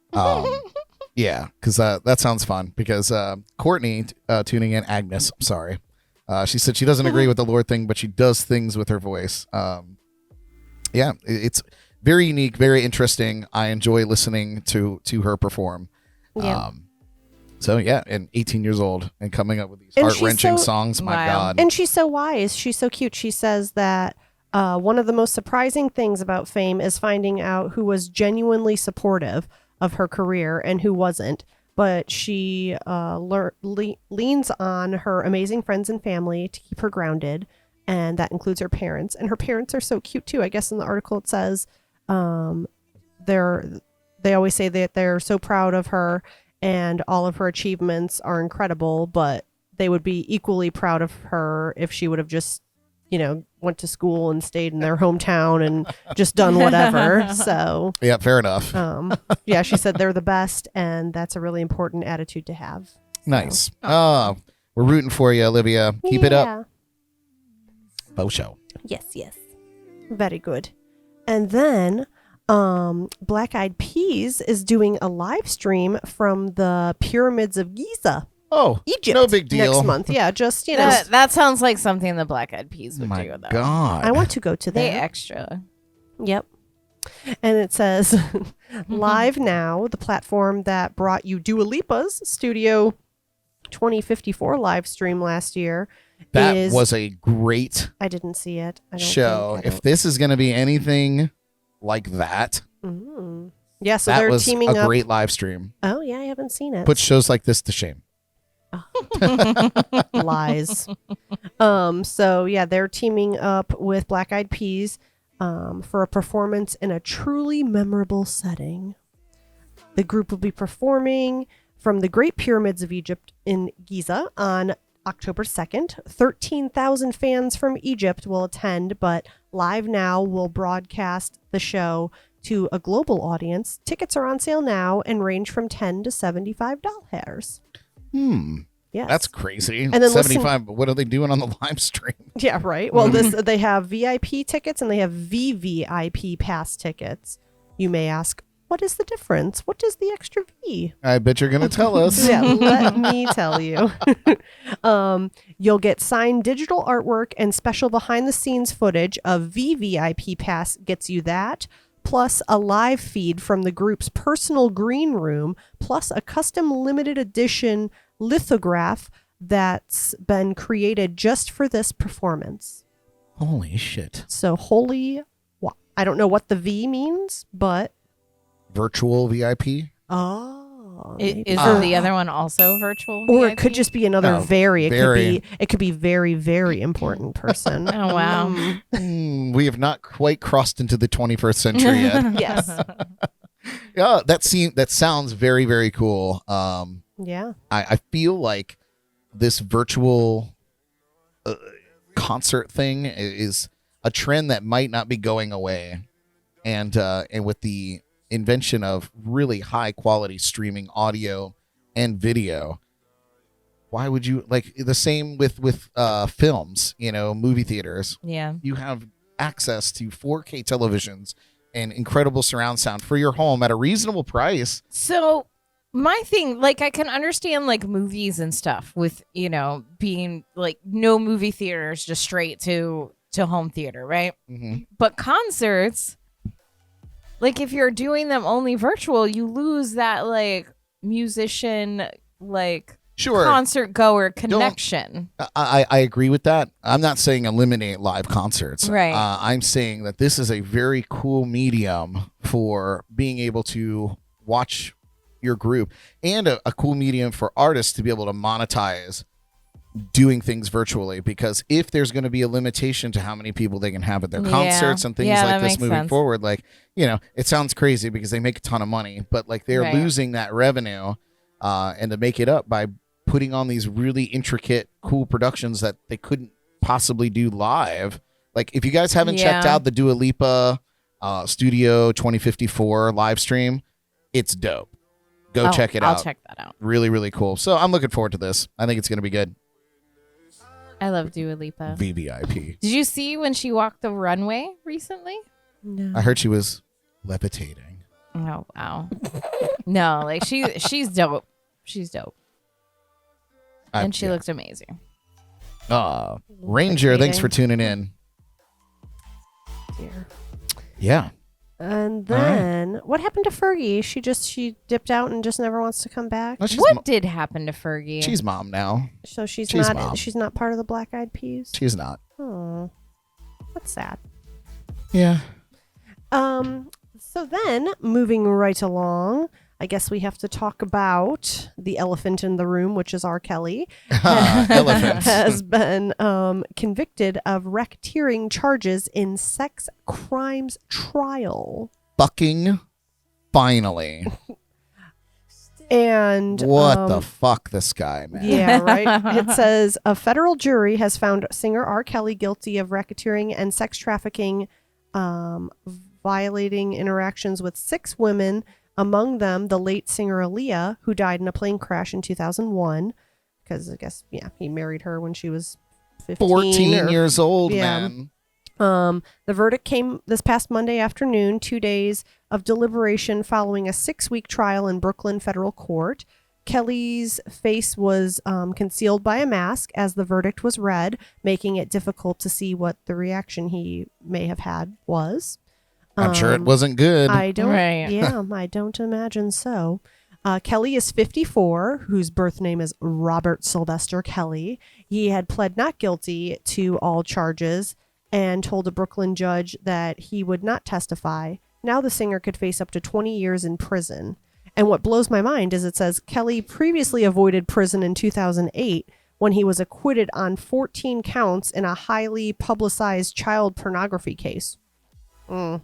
Yeah, because that sounds fun. Because Courtney tuning in, Agnes, I'm sorry, she said she doesn't agree with the Lord thing, but she does things with her voice. Yeah, it's very unique, very interesting. I enjoy listening to her perform. Yeah. So yeah, and 18 years old and coming up with these And heart she's wrenching so- songs. My Wow. God. And she's so wise. She's so cute. She says that one of the most surprising things about fame is finding out who was genuinely supportive of her career and who wasn't. But she leans on her amazing friends and family to keep her grounded. And that includes her parents. And her parents are so cute too. I guess in the article it says they always say that they're so proud of her and all of her achievements are incredible, but they would be equally proud of her if she would have just, went to school and stayed in their hometown and just done whatever. So, Yeah, fair enough. yeah, she said they're the best, and that's a really important attitude to have. Nice. Oh, we're rooting for you, Olivia. Keep it up. Yeah. Faux show. Yes. Very good. And then Black Eyed Peas is doing a live stream from the pyramids of Giza, Oh, Egypt. no big deal. Next month. Yeah, just, That sounds like something the Black Eyed Peas would My do, though. God. I want to go to They that. extra. Yep. And it says, live now, the platform that brought you Dua Lipa's Studio 2054 live stream last year. That is, was a great I didn't see it. I don't show. think- I If don't- this is going to be anything like that, Yeah, so that they're was teaming a up. great live stream. Oh, yeah, I haven't seen it. Puts shows like this to shame. Lies. So yeah, they're teaming up with Black Eyed Peas for a performance in a truly memorable setting. The group will be performing from the Great Pyramids of Egypt in Giza on October 2nd. 13,000 fans from Egypt will attend, but Live Now will broadcast the show to a global audience. Tickets are on sale now and range from $10 to $75. Yes. That's crazy. And then 75. What are they doing on the live stream? Yeah, right. Well, they have VIP tickets and they have VVIP pass tickets. You may ask, what is the difference? What is the extra V? I bet you're going to tell us. Yeah, let me tell you. You'll get signed digital artwork and special behind the scenes footage. A VVIP pass gets you that, plus a live feed from the group's personal green room, plus a custom limited edition lithograph that's been created just for this performance. Holy shit. So I don't know what the V means, but Virtual VIP? maybe. Is the other one also virtual? Or VIP? it could just be another No, very. very. It could be very, very important person. Oh, wow. We have not quite crossed into the 21st century yet. Yes. Yeah, that sounds very, very cool. Yeah. I feel like this virtual concert thing is a trend that might not be going away, and with the invention of really high quality streaming audio and video, why would you like the same with films? Movie theaters. Yeah. You have access to 4K televisions and incredible surround sound for your home at a reasonable price. So my thing, like, I can understand like movies and stuff with, being like no movie theaters, just straight to home theater, right? Mm-hmm. But concerts, like if you're doing them only virtual, you lose that like musician, like Sure. concert goer connection. I agree with that. I'm not saying eliminate live concerts. Right. I'm saying that this is a very cool medium for being able to watch your group, and a cool medium for artists to be able to monetize doing things virtually, because if there's going to be a limitation to how many people they can have at their concerts and things like that this makes moving sense. forward, like, it sounds crazy because they make a ton of money, but like they're Right. losing that revenue, and to make it up by putting on these really intricate, cool productions that they couldn't possibly do live. Like, if you guys haven't checked Yeah. out the Dua Lipa Studio 2054 live stream, it's dope. Go check it out. I'll check that out. Really, really cool. So I'm looking forward to this. I think it's going to be good. I love Dua Lipa. VVIP. Did you see when she walked the runway recently? No. I heard she was levitating. Oh wow. No, like she's dope. She's dope. And she looked amazing. Ranger, thanks for tuning in. Dear. Yeah. And All right. then what happened to Fergie? She dipped out and just never wants to come back. Well, she's What did happen to Fergie? she's mom now. So she's She's not mom. she's not part of the Black Eyed Peas. She's not. Oh, that's sad. Yeah. So then moving right along, I guess we have to talk about the elephant in the room, which is R. Kelly. Elephants. Has been convicted of racketeering charges in sex crimes trial. Fucking finally. And What the fuck, this guy, man. yeah, right. It says a federal jury has found singer R. Kelly guilty of racketeering and sex trafficking, violating interactions with 6 women, among them the late singer Aaliyah, who died in a plane crash in 2001. Because I guess, he married her when she was 15. 14 years old, yeah. man. The verdict came this past Monday afternoon, 2 days of deliberation following a 6-week trial in Brooklyn federal court. Kelly's face was concealed by a mask as the verdict was read, making it difficult to see what the reaction he may have had was. I'm sure it wasn't good. I don't. Right. Yeah, I don't imagine so. Kelly is 54, whose birth name is Robert Sylvester Kelly. He had pled not guilty to all charges and told a Brooklyn judge that he would not testify. Now the singer could face up to 20 years in prison. And what blows my mind is it says Kelly previously avoided prison in 2008 when he was acquitted on 14 counts in a highly publicized child pornography case. Oh.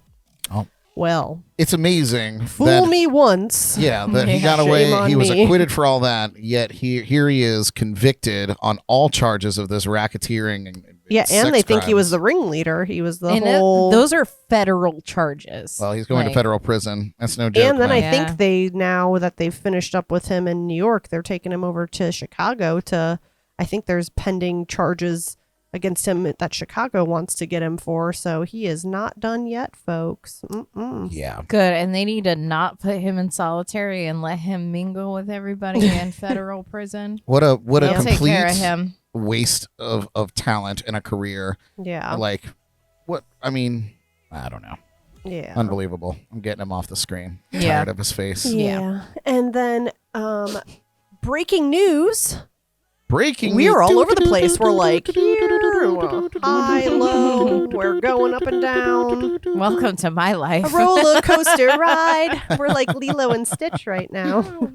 Well, It's amazing. fool that, me once. Yeah, that he Yeah. got Shame away. on He was me. acquitted for all that, yet here he is convicted on all charges of this racketeering and Yeah, and sex they think he was crimes. the ringleader. He was the And whole. those are federal charges. Well, he's going to Like, federal prison. That's no joke. and then man. I Yeah. think they, now that they've finished up with him in New York, they're taking him over to Chicago to. I think there's pending charges against him that Chicago wants to get him for. So he is not done yet, folks. Mm-mm. Yeah. Good, and they need to not put him in solitary and let him mingle with everybody in federal prison. What a They'll take care of complete him. waste of talent and a career. Yeah. Like, what? I mean, I don't know. Yeah. Unbelievable. I'm getting him off the screen. Yeah. Tired of his face. Yeah. And then breaking news. Breaking We're news. all over the place. We're like, here, high, low. We're going up and down. Welcome to my life. A roller coaster ride. We're like Lilo and Stitch right now.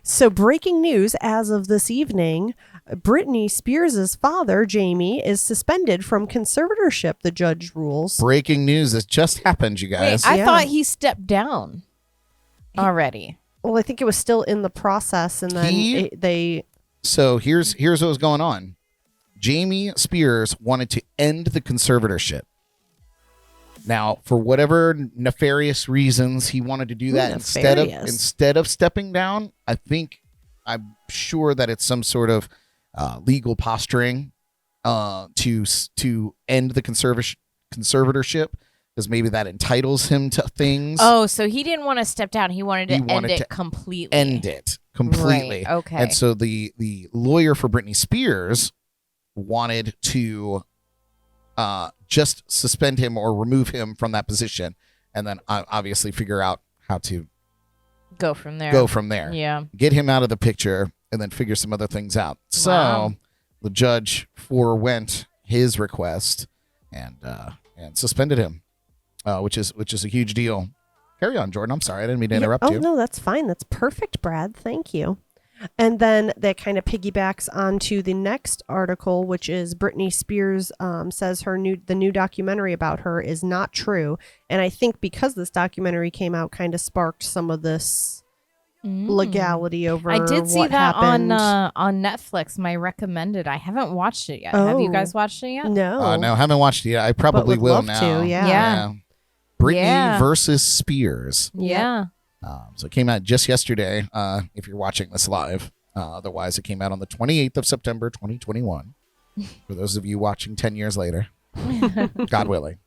So breaking news as of this evening, Britney Spears' father, Jamie, is suspended from conservatorship, the judge rules. Breaking news. This just happened, you Wait, guys. I thought he stepped down already. Well, I think it was still in the process, and then they... So here's what was going on. Jamie Spears wanted to end the conservatorship. Now, for whatever nefarious reasons, he wanted to do that instead of stepping down. I'm sure that it's some sort of legal posturing to end the conservatorship, because maybe that entitles him to things. Oh, so he didn't want to step down. He wanted to end it completely. End it completely. Right, okay. And so the lawyer for Britney Spears wanted to just suspend him or remove him from that position, and then obviously figure out how to go from there. Yeah. Get him out of the picture and then figure some other things out. Wow. So the judge forewent his request and suspended him, which is a huge deal. Carry on, Jordyn. I'm sorry. I didn't mean to interrupt you. Oh, no, that's fine. That's perfect, Brad. Thank you. And then that kind of piggybacks onto the next article, which is Britney Spears says the new documentary about her is not true. And I think because this documentary came out, kind of sparked some of this legality over I did see what that happened. on Netflix. My recommended. I haven't watched it yet. Have you guys watched it yet? No. No, haven't watched it yet. I probably would will love now. to, yeah. Britney versus Spears. Yeah. So it came out just yesterday, if you're watching this live. Otherwise, it came out on the 28th of September, 2021. For those of you watching 10 years later. God willing.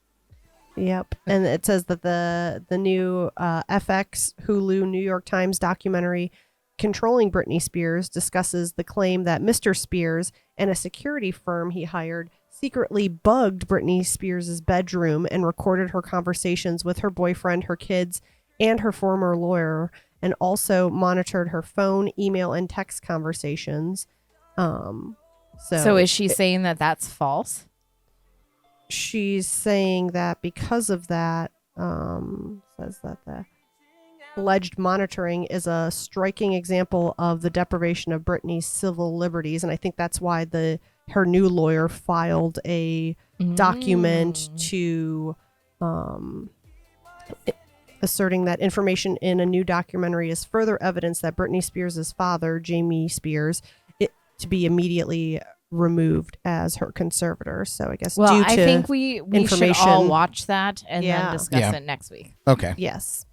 Yep. And it says that the new FX Hulu New York Times documentary controlling Britney Spears discusses the claim that Mr. Spears and a security firm he hired secretly bugged Britney Spears' bedroom and recorded her conversations with her boyfriend, her kids, and her former lawyer, and also monitored her phone, email, and text conversations. So is she saying that that's false? She's saying that because of that, says that the alleged monitoring is a striking example of the deprivation of Britney's civil liberties, and I think that's why her new lawyer filed a document to asserting that information in a new documentary is further evidence that Britney Spears' father, Jamie Spears, to be immediately removed as her conservator. So I guess due to I think we should all watch that and then discuss it next week. Okay. Yes.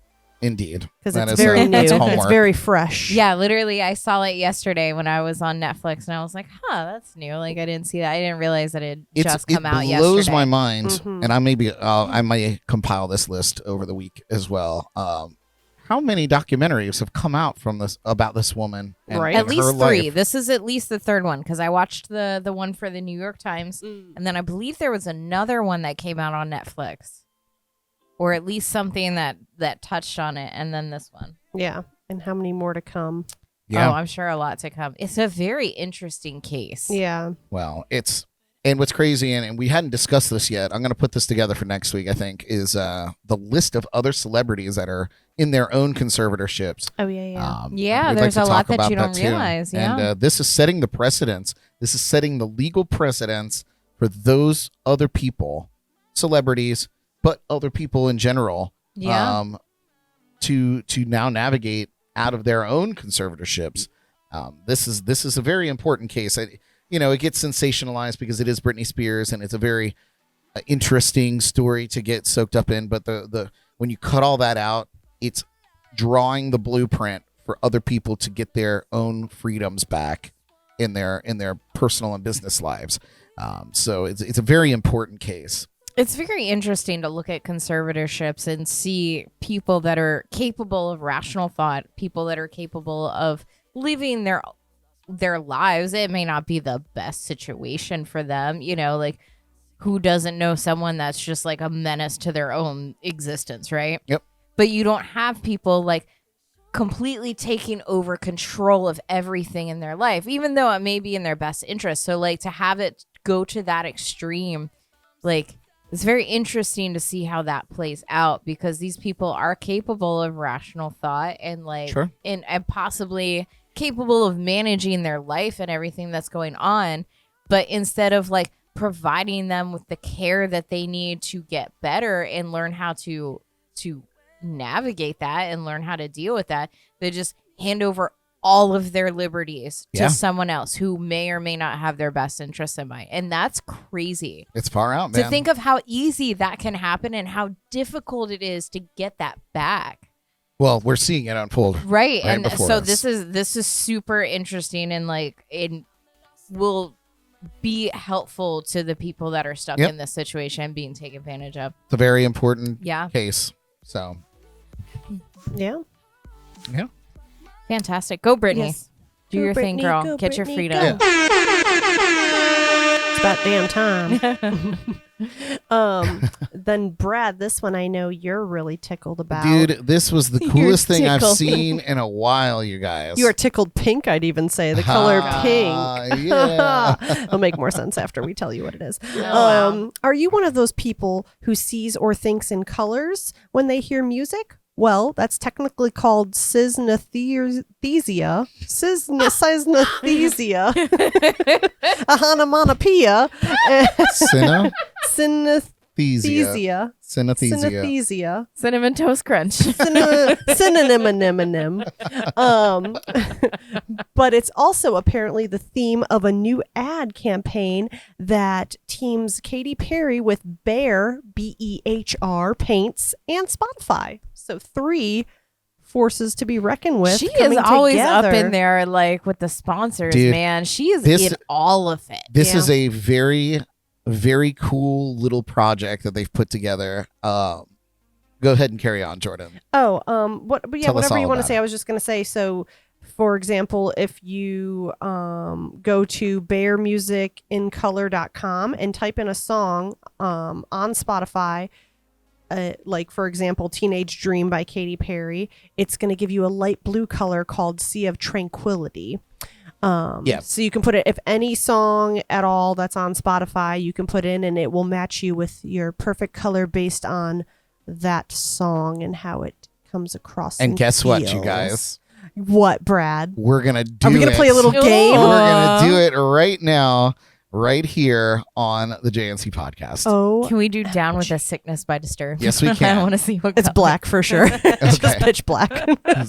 Indeed. Because it's very new. It's very fresh. Yeah, literally, I saw it yesterday when I was on Netflix, and I was like, that's new. Like, I didn't see that. I didn't realize that it just come out yesterday. It blows my mind, and I may compile this list over the week as well. How many documentaries have come out from this about this woman? Right. At least 3. Life? This is at least the third one, because I watched the one for the New York Times, and then I believe there was another one that came out on Netflix. Or at least something that touched on it, and then this one. Yeah, and how many more to come? Yeah. Oh, I'm sure a lot to come. It's a very interesting case. Yeah. Well, and what's crazy, and we hadn't discussed this yet, I'm going to put this together for next week, I think, is the list of other celebrities that are in their own conservatorships. Oh, yeah. Yeah, there's a lot that you don't realize. Yeah. And this is setting the precedents. This is setting the legal precedents for those other people, celebrities, but other people in general, to now navigate out of their own conservatorships. This is a very important case. It gets sensationalized because it is Britney Spears, and it's a very interesting story to get soaked up in. But the when you cut all that out, it's drawing the blueprint for other people to get their own freedoms back in their personal and business lives. So it's a very important case. It's very interesting to look at conservatorships and see people that are capable of rational thought, people that are capable of living their lives. It may not be the best situation for them, like who doesn't know someone that's just like a menace to their own existence, right? Yep. But you don't have people like completely taking over control of everything in their life, even though it may be in their best interest. So like to have it go to that extreme, like it's very interesting to see how that plays out, because these people are capable of rational thought and like Sure. and possibly capable of managing their life and everything that's going on. But instead of like providing them with the care that they need to get better and learn how to navigate that and learn how to deal with that, they just hand over all of their liberties to someone else who may or may not have their best interests in mind. And that's crazy. It's far out, man. To think of how easy that can happen and how difficult it is to get that back. Well, we're seeing it unfold. Right. And before so us. this is super interesting, and like it will be helpful to the people that are stuck in this situation being taken advantage of. It's a very important Yeah. case. So, Yeah. yeah. Fantastic. Go, Brittany. Yes. Do Go, your thing, Britney, girl. go, Get your Britney, freedom. go. It's about damn time. Then Brad, this one I know you're really tickled about. Dude, this was the You're coolest thing I've tickled. seen in a while, you guys. You are tickled pink, I'd even say. The color pink. Yeah. It'll make more sense after we tell you what it is. wow. Are you one of those people who sees or thinks in colors when they hear music? Well, that's technically called synesthesia. Synesthesia. Onomatopoeia. Synesthesia. Synesthesia. Cinnamon Toast Crunch. Synonym. But it's also apparently the theme of a new ad campaign that teams Katy Perry with Behr, Behr, paints, and Spotify. So 3 forces to be reckoned with. She is coming always together. up in there, like with the sponsors, Dude, man. She is this- in all of it. This Yeah. is a very, very cool little project that they've put together. Go ahead and carry on, Jordyn. Oh, but yeah, Tell us whatever you all want to about say. it. I was just going to say, so for example, if you go to behrmusicincolor.com and type in a song on Spotify, like for example, Teenage Dream by Katy Perry, it's going to give you a light blue color called Sea of Tranquility. So you can put it, if any song at all that's on Spotify, you can put in and it will match you with your perfect color based on that song and how it comes across. And guess what, you feels. guys? What, Brad? We're going to do Are we going to play a little Ooh. game? We're going to do it right now, right here on the JNC podcast. Oh, Can we do Down with a Sickness by Disturbed? Yes, we I can. want to see what it's color. black for sure. It's just Okay. pitch black.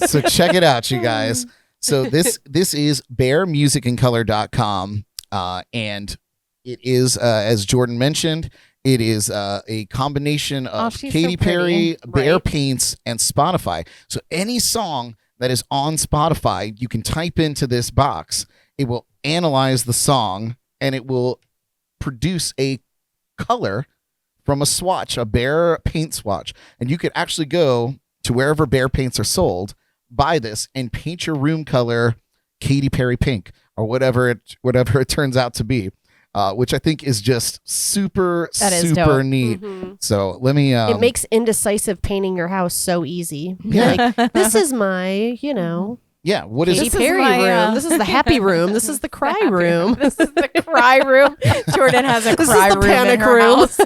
So check it out, you guys. So this is behrmusicincolor.com, and it is, as Jordyn mentioned, it is a combination of she's Katy so pretty. Perry, Behr Right. paints, and Spotify. So any song that is on Spotify, you can type into this box. It will analyze the song, and it will produce a color from a swatch, a Behr paint swatch. And you could actually go to wherever Behr paints are sold, buy this, and paint your room color Katy Perry pink or whatever it turns out to be, which I think is just super is super dope. neat. So let me. It makes indecisive painting your house so easy. Yeah. Like, this is my, Yeah. What is Katy This is Perry my, room. This is the happy room. This is the cry room. This is the cry room. Jordyn has a This is cry the room panic in her room. house.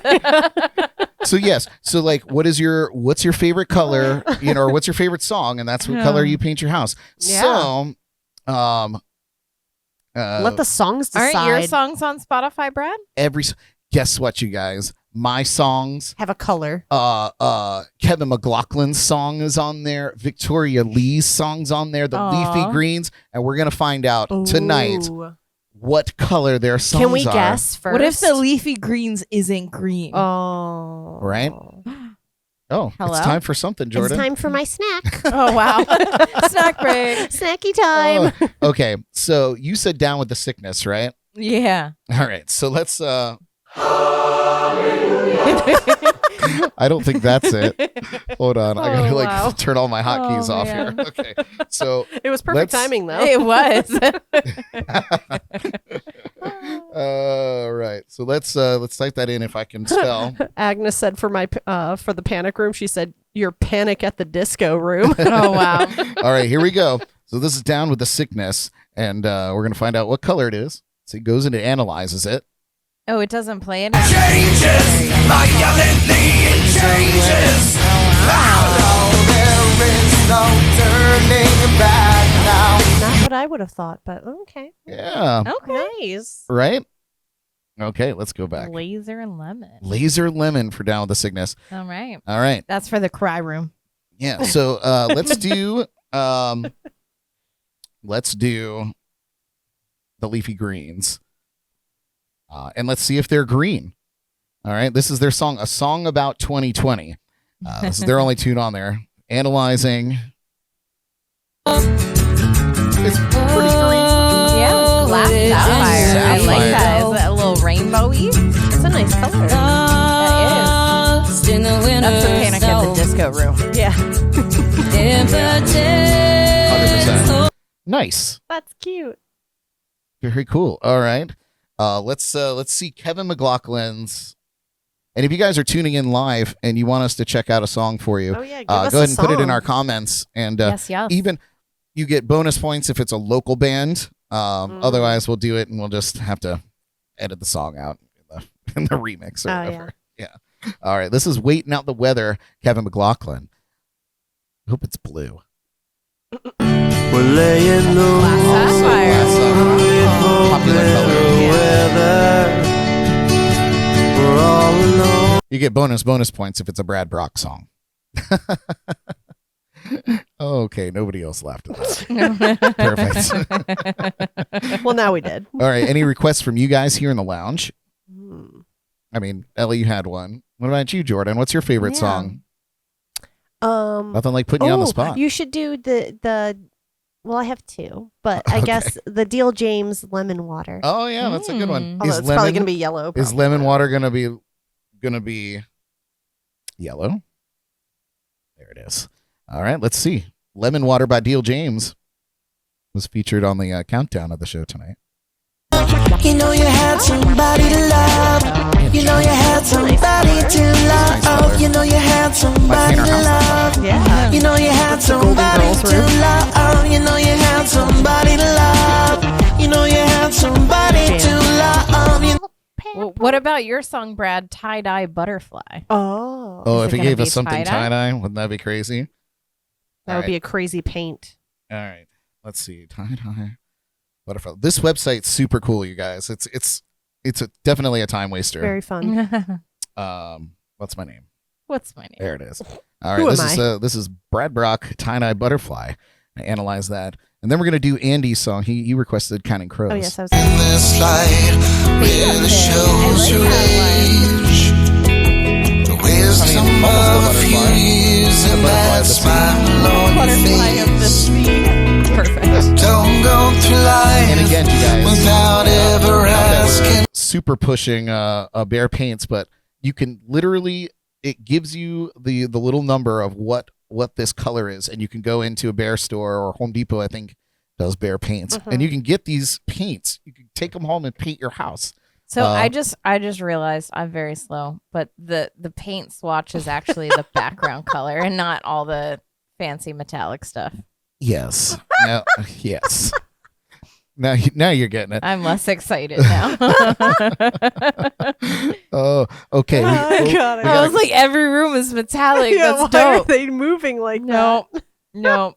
So yes. So like, what's your favorite color? Or what's your favorite song? And that's what color you paint your house. Yeah. So, Let the songs decide. Aren't your songs on Spotify, Brad? guess what, you guys? My songs. Have a color. Kevin McLaughlin's song is on there. Victoria Lee's song's on there. The Aw. Leafy Greens, and we're gonna find out tonight Ooh. what color their songs Can we are. guess first? What if the leafy greens isn't green? Oh. Right? Oh, Hello? it's time for something, Jordyn. It's time for my snack. Oh, wow. Snack break. Snacky time. Oh, okay, so you said Down with the Sickness, right? Yeah. All right, so let's. I don't think that's it. Hold on, I gotta Oh, wow. turn all my hotkeys Oh, off man. here. Okay, so It was perfect Let's- timing, though. It was. All right. So let's type that in if I can spell. Agnes said for the panic room, she said your Panic at the Disco room. Oh, wow. All right, here we go. So this is Down with the Sickness, and we're gonna find out what color it is. So he goes in and analyzes it. Oh, it doesn't play it? Changes, violently it changes. There is no turning back now. Not what I would have thought, but okay. Yeah. Okay. Nice. Right? Okay, let's go back. Laser lemon. Laser Lemon for Down with the Sickness. All right. All right. That's for the cry room. Yeah. So let's do the Leafy Greens. And let's see if they're green. All right. This is their song, A Song About 2020. This is their only tune on there. Analyzing. It's pretty green. Yeah. Glass sapphire. I like that. Is that a little rainbowy? It's a nice color. That is. That's the Panic at the Disco room. Yeah. 100%. Nice. That's cute. Very cool. All right. Let's see Kevin McLaughlin's. And if you guys are tuning in live and you want us to check out a song for you, Oh yeah. Give go us ahead a and put it in song. our comments. And Yes. even you get bonus points if it's a local band. Otherwise, we'll do it and we'll just have to edit the song out in the remix or Oh, whatever. Yeah. All right. This is Waiting Out the Weather, Kevin McLaughlin. I hope it's blue. We're laying low. Glass sapphire. Popular color. We're all alone. You get bonus points if it's a Brad Brock song. Okay, nobody else laughed at that. Perfect. Well, now we did. All right, any requests from you guys here in the lounge? Hmm. I mean, Elly, you had one. What about you, Jordyn? What's your favorite Yeah. song? Nothing like putting you on the spot. You should do the. Well, I have two, but I Okay. guess the Deal James lemon water. Oh yeah, that's a good one. Although it's probably going to be yellow. Is probably. lemon water gonna be yellow? There it is. All right, let's see. Lemon Water by Deal James was featured on the countdown of the show tonight. You know you had somebody to love. You know you had somebody to love. You know you had somebody to love. Yeah. You know you had That's the Golden somebody Girls to room. love. You know you had somebody to love. You know you had somebody to love. Well, what about your song, Brad? Tie-dye butterfly. Oh. Oh, Is if it he gonna gave be us something tie-dye? tie-dye, wouldn't that be crazy? That would be a crazy paint. All right. Let's see. Tie-dye butterfly. This website's super cool, you guys. It's definitely a time waster. Very fun. What's my name? What's my name? There it is. All Who right. am This is Brad Brock, Tie-Dye Butterfly. I analyze that. And then we're gonna do Andy's song. He requested Counting Crows. Oh yes, I was. This light really shows your age. The wisdom of a few years and that smile on your face. Perfect. Don't go through life And again, you guys, without ever asking. super pushing Behr paints, but you can literally, it gives you the little number of what this color is, and you can go into a Behr store, or Home Depot, I think, does Behr paints, and you can get these paints. You can take them home and paint your house. So I just realized I'm very slow, but the paint swatch is actually the background color and not all the fancy metallic stuff. Yes. No, yes. Now you're getting it. I'm less excited now. Oh, okay. Oh, God, I was like, every room is metallic. Yeah, That's why are dope. they moving like No, no.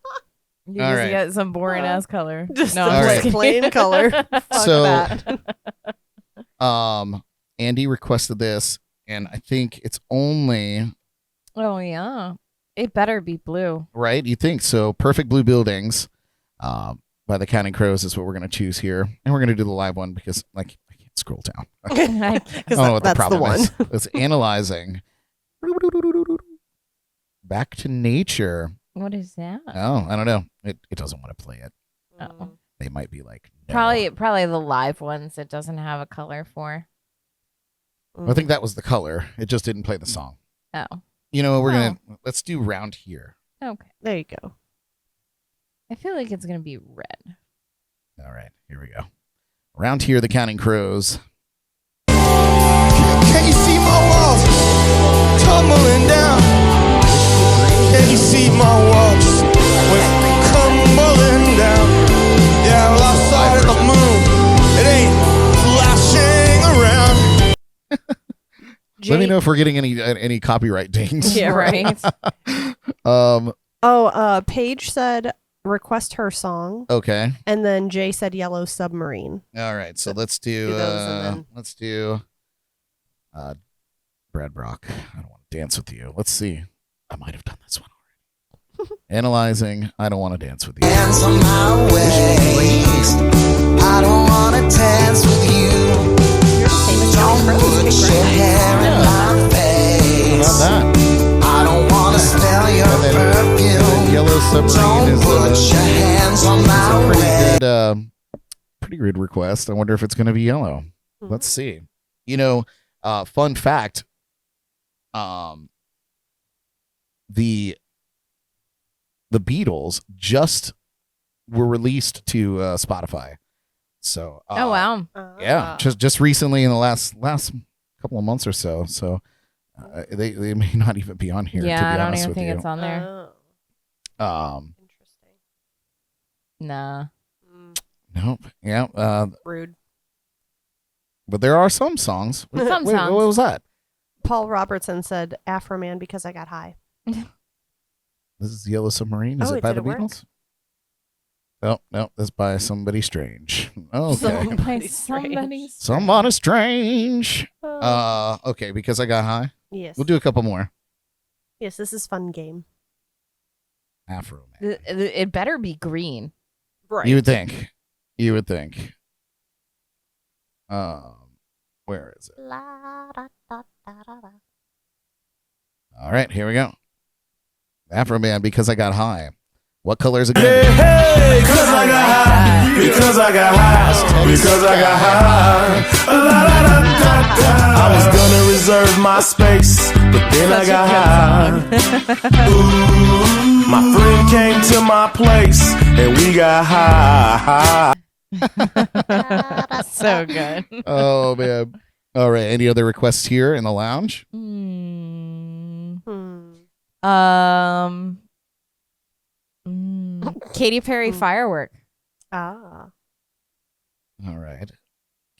You All just right. get some boring ass color. Just no, the I'm All just right. plain color. Fuck So- that. Andy requested this, and I think it's only Oh yeah, it better be blue. right. You think so? Perfect Blue Buildings, by the Counting Crows is what we're gonna choose here, and we're gonna do the live one because I can't scroll down. I don't know what the that's problem the one. is. It's analyzing. Back to Nature. What is that? Oh, I don't know. It doesn't want to play it. Oh. They might be like, no. Probably the live ones. It doesn't have a color for. I think that was the color. It just didn't play the song. Oh, You know, let's do Round Here. okay. There you go. I feel like it's gonna be red. All right, here we go. Around here, the Counting Crows. Can you see my walls tumbling down? Can you see my walls tumbling down? Yeah, well, outside of the moon, it ain't flashing around. Let me know if we're getting any copyright dings. Yeah, right. Paige said request her song, Okay. and then Jay said Yellow Submarine. All right. So let's do those and then- let's do Brad Brock. I don't want to dance with you. Let's see. I might have done this one already. Analyzing. I don't want to dance with you. Hands on my waist. I don't wanna dance with you. Don't put your hair in my face. Not that. I don't wanna smell your And then perfume. Yellow Submarine Don't is put your hands on my waist. pretty good request. I wonder if it's going to be Yellow. Let's see. You know, fun fact. The Beatles just were released to Spotify. So Oh wow. yeah, just recently in the last couple of months or so. So they may not even be on here. Yeah, to be I don't honest even with think you. it's on there. Interesting. Nah. Nope. Yeah. Rude. But there are some songs. Some Wait, songs. what was that? Paul Robertson said Afro Man because I got high. This is Yellow Submarine. Is Oh, it it by the didn't work? Beatles? Oh, no, that's by Somebody Strange. Okay. Somebody Strange. Okay, because I got high. Yes. We'll do a couple more. Yes, this is fun game. Afro Man. It better be green. Right. You would think. Where is it? All right, here we go. Afro Man, because I got high. What color is it going to be? Hey, because I got high. Because I got high. Because I got high. La, la, la, da, da. I was gonna reserve my space, but then I got high. Ooh, my friend came to my place, and we got high. So good. Oh, man. All right, any other requests here in the lounge? Katy Perry Firework. Ah. All right.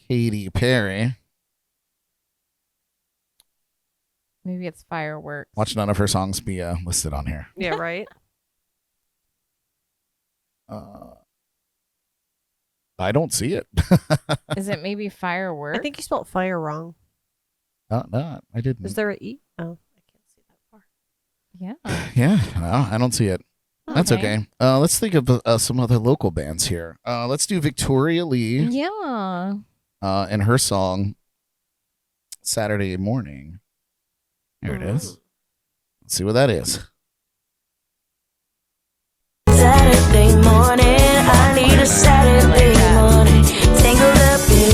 Katy Perry. Maybe it's Fireworks. Watch none of her songs be listed on here. Yeah, right. I don't see it. Is it maybe Fireworks? I think you spelled fire wrong. No, I didn't. Is there an E? Oh, I can't see that far. Yeah. Yeah, no, I don't see it. That's okay. Let's think of some other local bands here. Let's do Victoria Lee Yeah. and her song Saturday Morning. Here it is. Let's see what that is. Saturday morning, I need a Saturday morning, tangled up in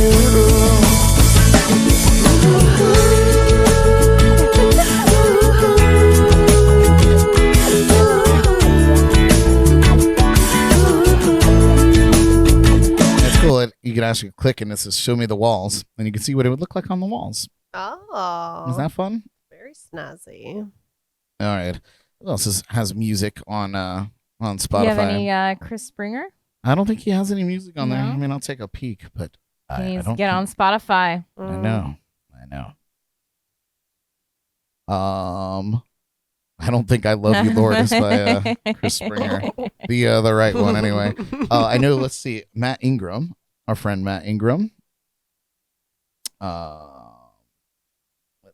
That's cool. You can actually click and it says show me the walls, and you can see what it would look like on the walls. Oh. Is that fun? very snazzy? All right. Who else has music on Spotify? Do you have any Chris Springer? I don't think he has any music on there. No? I mean, I'll take a peek, but He I needs to don't get on Spotify. I know. I don't think I Love You, Lord is by Chris Springer. The right one, anyway. I know, let's see. Matt Ingram, our friend Matt Ingram. Let's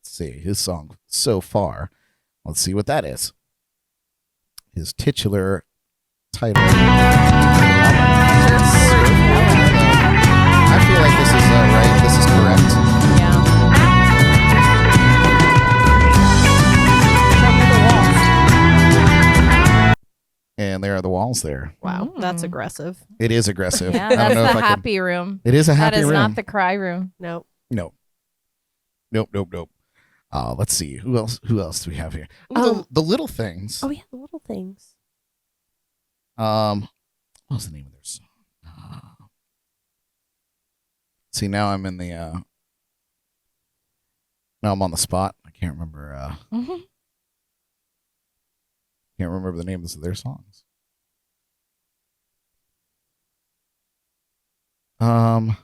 see. His song, So Far. Let's see what that is. His titular title. I feel like this is right. This is correct. Yeah. Show me the walls. And there are the walls there. Wow, that's aggressive. It is aggressive. Yeah, I don't that's know the if I can. happy room. It is a happy That is room. not the cry room. Nope. No. Nope. Let's see. Who else do we have here? The Little Things. Oh yeah, the little things. What was the name of their song? See, now I'm in the. Now I'm on the spot. I can't remember. Can't remember the names of their songs. I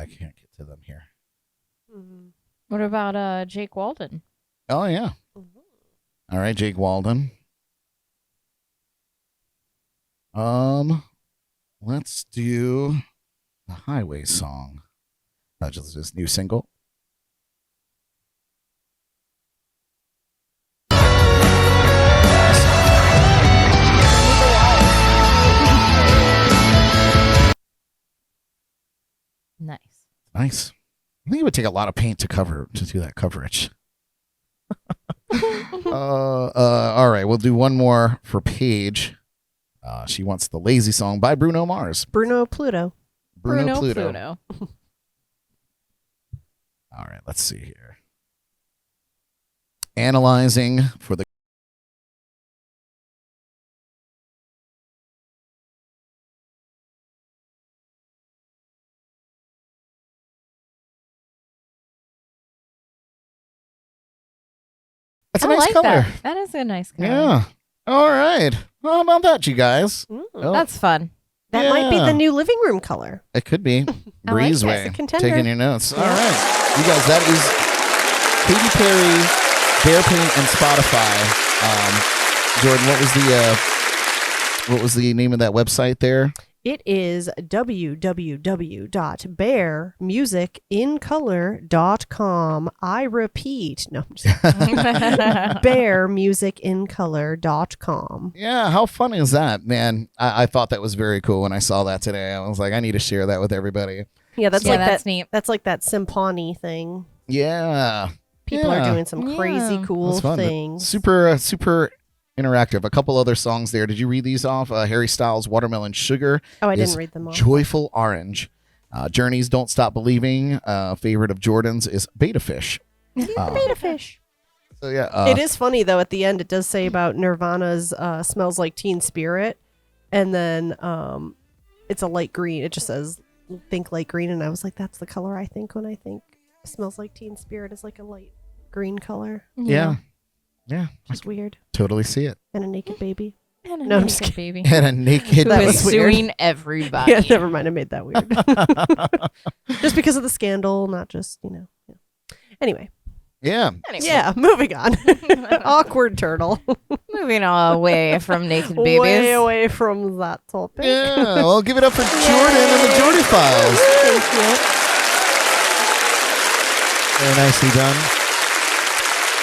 can't get to them here. What about Jake Walden? Oh yeah. All right, Jake Walden. Let's do the Highway song. That's just this new single. Nice. Nice. I think it would take a lot of paint to do that coverage. All right, we'll do one more for Paige. She wants the Lazy Song by Bruno Mars. Bruno Pluto. Bruno Pluto. All right, let's see here. Analyzing for the That's a I nice like color. that. That is a nice color. Yeah. All right. Well, how about that, you guys? Oh, That's fun. That might be yeah. the new living room color. It could be. I like that. Breezeway. It's a contender. Taking your notes. All right. You guys, that is Katy Perry, Behr Paint, and Spotify. Jordyn, what was the name of that website there? It is www.behrmusicincolor.com. I repeat. No, I'm just behrmusicincolor.com. Yeah, how fun is that, man? I thought that was very cool when I saw that today. I was like, I need to share that with everybody. Yeah, that's that's that. neat. That's like that Simpani thing. Yeah. People Yeah. are doing some crazy Yeah. cool That's fun. things. Super interactive. A couple other songs there. Did you read these off? Harry Styles' Watermelon Sugar. Oh, I is didn't read them all. Joyful Orange. Journey's Don't Stop Believing. Favorite of Jordyn's is Beta Fish. Beta fish. So yeah. It is funny though. At the end, it does say about Nirvana's "Smells Like Teen Spirit," and then it's a light green. It just says "Think Light Green," and I was like, "That's the color I think when I think Smells Like Teen Spirit is like a light green color." Yeah. Just weird. Totally see it. And a naked baby. And a No, I'm just naked baby. And a naked That Who was is weird. suing everybody. Yeah, never mind. I made that weird. Just because of the scandal, not just Yeah. Anyway, Yeah. Anyway, yeah. Moving on. Awkward turtle. moving away from naked babies. Way away from that topic. Yeah. Well, give it up for Jordyn and the Jordy Files. Thank you. Very nicely done.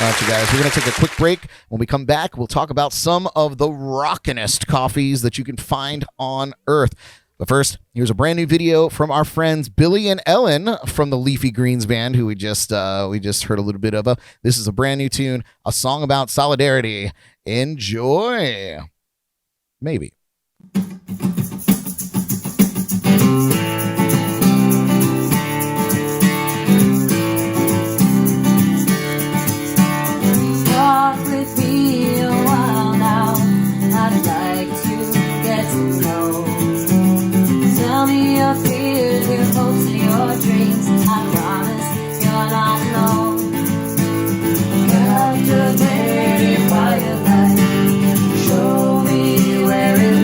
All right, you guys, we're going to take a quick break. When we come back, we'll talk about some of the rockinest coffees that you can find on Earth. But first, here's a brand new video from our friends Billy and Ellen from the Leafy Greens band, who we just heard a little bit of. This is a brand new tune, a song about solidarity. Enjoy. Maybe. Walk with me a while now. I'd like to get to know. Tell me your fears, your hopes, and your dreams. I promise you're not alone. Captivated by your light. Show me where it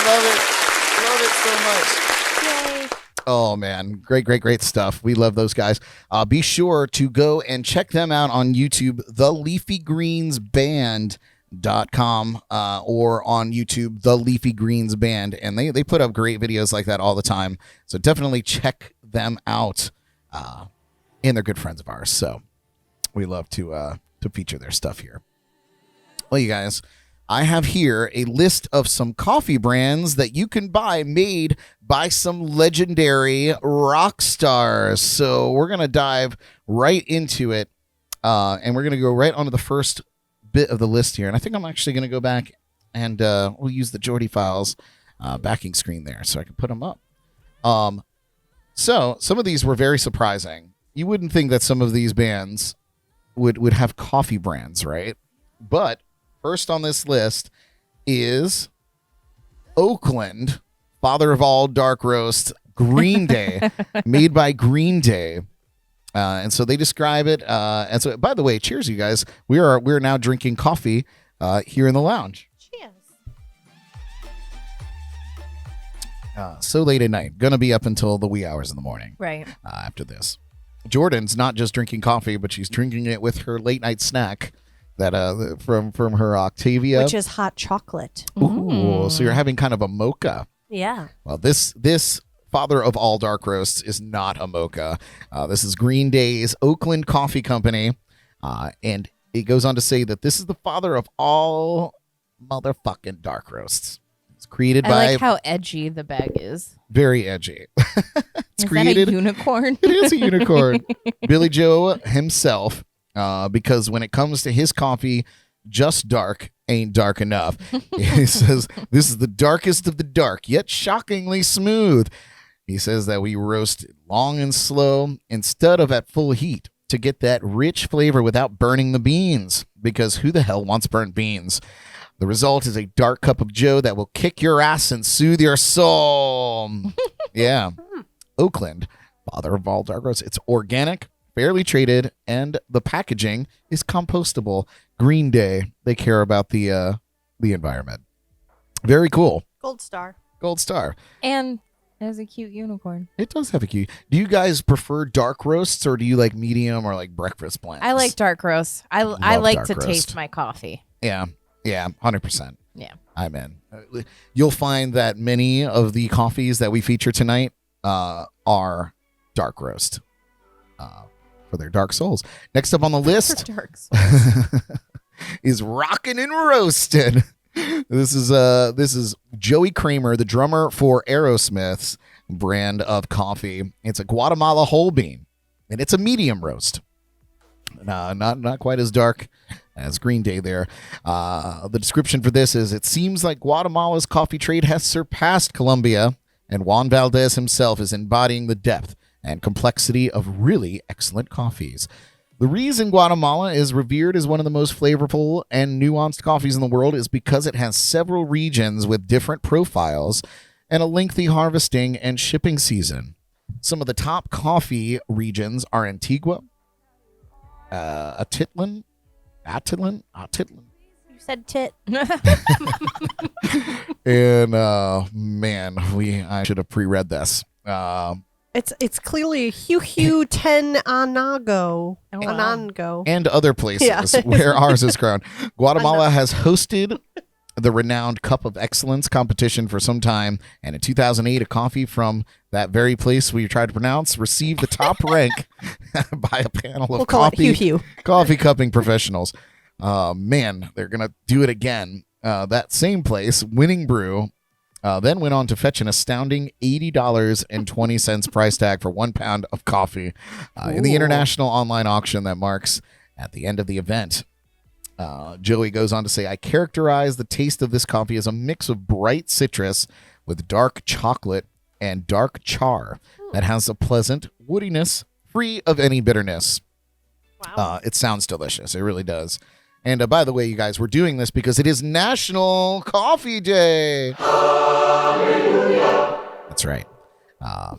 love it. Love it so much. Yay. Oh, man. Great stuff. We love those guys. Be sure to go and check them out on YouTube, the Leafy Greens Band.com or on YouTube, the Leafy Greens Band. And they put up great videos like that all the time. So definitely check them out. And they're good friends of ours. So we love to feature their stuff here. Well, you guys, I have here a list of some coffee brands that you can buy made by some legendary rock stars. So we're going to dive right into it. And we're going to go right onto the first bit of the list here. And I think I'm actually going to go back and we'll use the Jordy files backing screen there so I can put them up. So some of these were very surprising. You wouldn't think that some of these bands would have coffee brands, right? But first on this list is Oakland, father of all dark roast, Green Day, made by Green Day. And so they describe it. And so, by the way, cheers, you guys. We're now drinking coffee here in the lounge. Cheers. So late at night. Going to be up until the wee hours in the morning. Right. After this. Jordyn's not just drinking coffee, but she's drinking it with her late night snack that from her Octavia. Which is hot chocolate. Ooh, so you're having kind of a mocha. Yeah. Well, this father of all dark roasts is not a mocha. This is Green Day's Oakland Coffee Company. And it goes on to say that this is the father of all motherfucking dark roasts. It's created by... I like how edgy the bag is. Very edgy. It's Is created... that a unicorn? It is a unicorn. Billy Joe himself, because when it comes to his coffee, just dark ain't dark enough. He says, this is the darkest of the dark, yet shockingly smooth. He says that we roast long and slow instead of at full heat to get that rich flavor without burning the beans, because who the hell wants burnt beans? The result is a dark cup of joe that will kick your ass and soothe your soul. Yeah. Oakland, father of all dark roasts. It's organic, fairly traded, and the packaging is compostable. Green Day, they care about the environment. Very cool. Gold star. Gold star. And it has a cute unicorn. It does have a cute. Do you guys prefer dark roasts or do you like medium or like breakfast blends? I like dark roast. I Love like dark to roast. taste my coffee. Yeah, 100%. Yeah. I'm in. You'll find that many of the coffees that we feature tonight are dark roast for their dark souls. Next up on the list Darks. is Rockin' and Roasted. This is Joey Kramer, the drummer for Aerosmith's brand of coffee. It's a Guatemala whole bean, and it's a medium roast. Not quite as dark as Green Day there. The description for this is, it seems like Guatemala's coffee trade has surpassed Colombia, and Juan Valdez himself is embodying the depth and complexity of really excellent coffees. The reason Guatemala is revered as one of the most flavorful and nuanced coffees in the world is because it has several regions with different profiles and a lengthy harvesting and shipping season. Some of the top coffee regions are Antigua, Atitlan. You said tit. And man, I should have pre-read this. It's clearly Hugh Ten Anago. Oh, wow. Anango. And other places Yeah. where ours is grown. Guatemala has hosted the renowned Cup of Excellence competition for some time, and in 2008, a coffee from that very place we tried to pronounce received the top rank by a panel of We'll call it Hugh. coffee cupping professionals. Man, they're gonna do it again. That same place, Winning Brew, then went on to fetch an astounding $80.20 price tag for 1 pound of coffee in the international online auction that marks at the end of the event. Joey goes on to say, I characterize the taste of this coffee as a mix of bright citrus with dark chocolate and dark char that has a pleasant woodiness free of any bitterness. Wow. It sounds delicious. It really does. And by the way, you guys, we're doing this because it is National Coffee Day. Hallelujah. That's right. I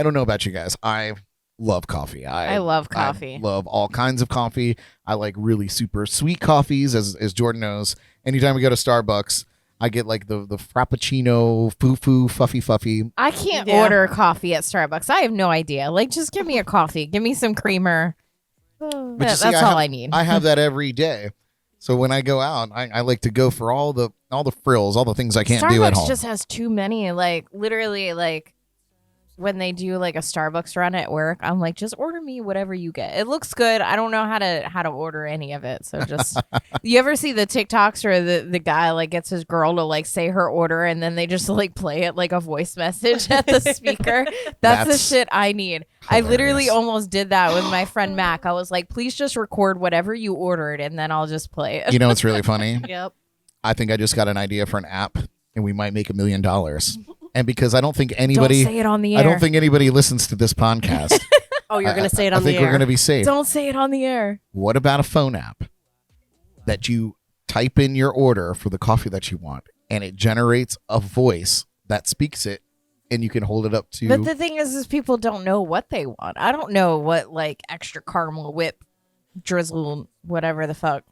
don't know about you guys. I love coffee. I love coffee. I love all kinds of coffee. I like really super sweet coffees, as Jordan knows. Anytime we go to Starbucks, I get like the frappuccino, foo-foo, fuffy. I can't Yeah. order coffee at Starbucks. I have no idea. Like, just give me a coffee. Give me some creamer. But you That's see, all I need. I have that every day. So when I go out, I like to go for all the frills, all the things I can't do at Starbucks home. just has too many. Like, literally, like, when they do like a Starbucks run at work, I'm like, just order me whatever you get. It looks good. I don't know how to order any of it. So just you ever see the TikToks where the guy like gets his girl to like say her order and then they just like play it like a voice message at the speaker? That's the shit I need. I literally hilarious. almost did that with my friend Mac. I was like, please just record whatever you ordered and then I'll just play it. You know what's really funny? Yep. I think I just got an idea for an app, and we might make $1 million. And because I don't think anybody, Don't say it on the air. I don't think anybody listens to this podcast. Oh, you're going to say it on I the think air. we're going to be safe. Don't say it on the air. What about a phone app that you type in your order for the coffee that you want, and it generates a voice that speaks it, and you can hold it up to. But the thing is people don't know what they want. I don't know what like extra caramel whip, drizzle, whatever the fuck.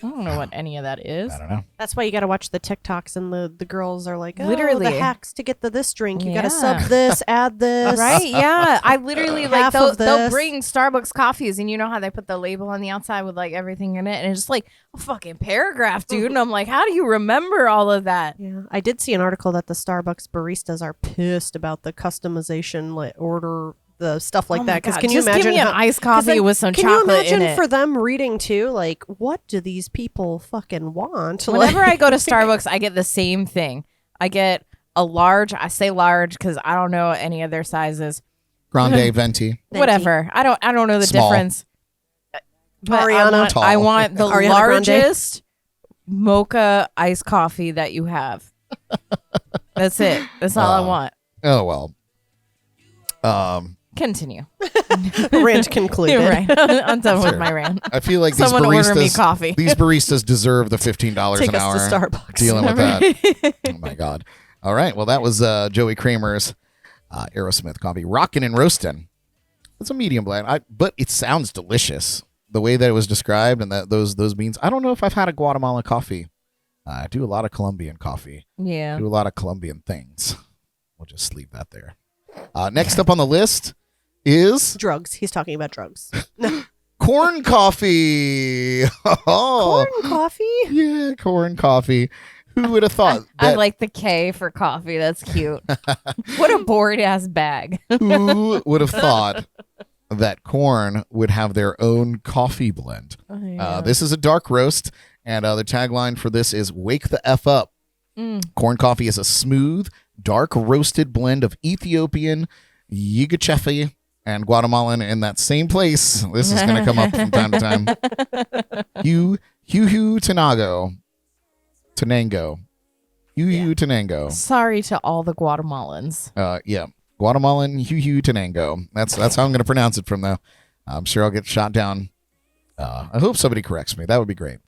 I don't know what any of that is. I don't know. That's why you got to watch the TikToks and the girls are like, oh, Literally. the hacks to get this drink. You got to Yeah. sub this, add this. Right? Yeah. I literally like Half they'll of this. bring Starbucks coffees and you know how they put the label on the outside with like everything in it and it's just like a fucking paragraph, dude. And I'm like, how do you remember all of that? Yeah, I did see an article that the Starbucks baristas are pissed about the customization, like order the stuff like Oh my that. Because God, can you just imagine give me an how- iced 'cause coffee then- with some can chocolate you imagine in it. for them reading too? Like, what do these people fucking want? Whenever Like- I go to Starbucks, I get the same thing. I get a large. I say large because I don't know any of their sizes. Grande Venti. Whatever. I don't know the Small. difference. But Ariana. Tall. I want the Ariana Grande. largest mocha iced coffee that you have. That's it. That's all I want. Oh well. Continue. rant concluded. You're right. I'm done with my rant. I feel like Someone these order me baristas, coffee. these baristas deserve the $15 Take an hour. us to Starbucks. Dealing with that. Oh my god. All right. Well, that was Joey Kramer's Aerosmith coffee, rockin' and roastin'. It's a medium blend, but it sounds delicious. The way that it was described and that those beans. I don't know if I've had a Guatemalan coffee. I do a lot of Colombian coffee. Yeah. Do a lot of Colombian things. We'll just leave that there. Next up on the list is Drugs. He's talking about drugs. corn coffee. Oh, Corn coffee? yeah, corn coffee. Who would have thought I that? like the K for coffee. That's cute. What a bored ass bag. Who would have thought that corn would have their own coffee blend? This is a dark roast, and the tagline for this is "Wake the F up." Corn coffee is a smooth, dark roasted blend of Ethiopian, Yigachefe, and Guatemalan in that same place. This is going to come up from time to time. Tenango. Tenango. Sorry to all the Guatemalans. Yeah. Guatemalan Tenango. That's how I'm going to pronounce it from now. I'm sure I'll get shot down. I hope somebody corrects me. That would be great.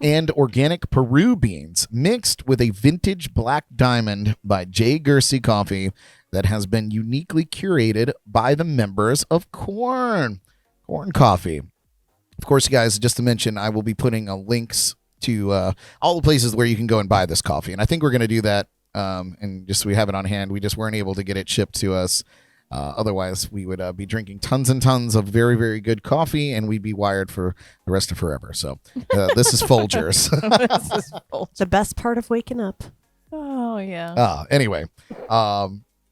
And organic Peru beans mixed with a vintage black diamond by J. Gersey Coffee that has been uniquely curated by the members of Corn Coffee. Of course, you guys, just to mention, I will be putting links to all the places where you can go and buy this coffee. And I think we're going to do that. And just so we have it on hand, we just weren't able to get it shipped to us. Otherwise, we would be drinking tons and tons of very, very good coffee, and we'd be wired for the rest of forever. So this is Folgers. The best part of waking up. Oh yeah. Anyway,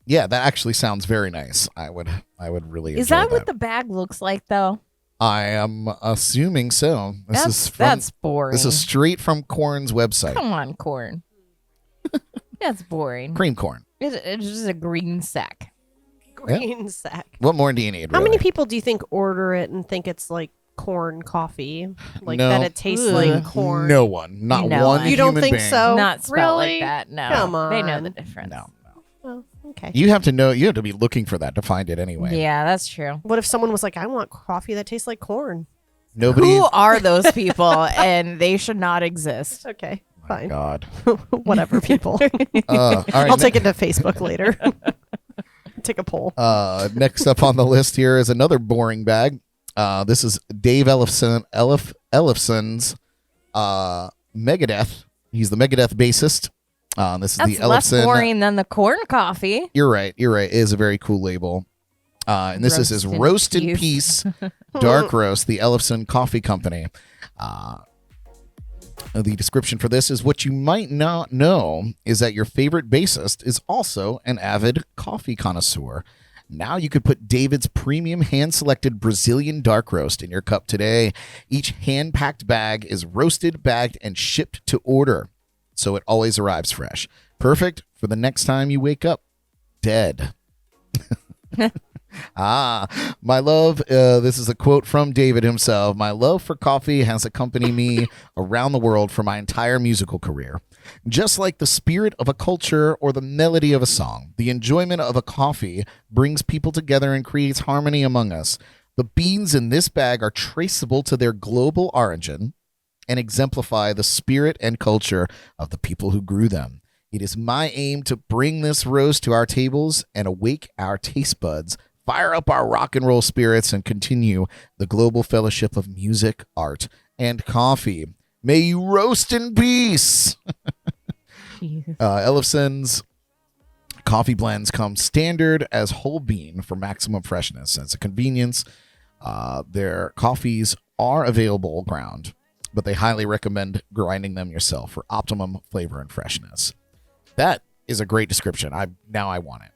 yeah, that actually sounds very nice. I would really. Is enjoy that what the bag looks like though? I am assuming so. That's boring. This is straight from Corn's website. Come on, corn. That's boring. Cream corn. It's just a green sack. Green sack. What more do you need? How really? many people do you think order it and think it's like corn coffee? Like No. that it tastes Ugh. like corn? No one. Not No one. one. You don't human think being. so? Not spelled Really? like that. No. Come They know on. the difference. No. Well, okay. You have to know. You have to be looking for that to find it anyway. Yeah, that's true. What if someone was like, I want coffee that tastes like corn? Nobody. Who are those people? And they should not exist. Okay, fine. God. Whatever, people. All right. I'll take it to Facebook later. Take a poll. Next up on the list here is another boring bag. This is Dave Ellefson's Megadeth He's the Megadeth bassist. This is That's the less Ellefson. boring than the corn coffee. You're right. It is a very cool label. And this is his Roast in Peace Dark Roast, the Ellefson Coffee Company. The description for this is: what you might not know is that your favorite bassist is also an avid coffee connoisseur. Now you could put David's premium hand-selected Brazilian dark roast in your cup today. Each hand-packed bag is roasted, bagged, and shipped to order, so it always arrives fresh. Perfect for the next time you wake up dead. My love, this is a quote from David himself. My love for coffee has accompanied me around the world for my entire musical career. Just like the spirit of a culture or the melody of a song, the enjoyment of a coffee brings people together and creates harmony among us. The beans in this bag are traceable to their global origin and exemplify the spirit and culture of the people who grew them. It is my aim to bring this roast to our tables and awake our taste buds, fire up our rock and roll spirits, and continue the global fellowship of music, art, and coffee. May you roast in peace. Ellefson's coffee blends come standard as whole bean for maximum freshness. As a convenience, their coffees are available ground, but they highly recommend grinding them yourself for optimum flavor and freshness. That is a great description. Now I want it.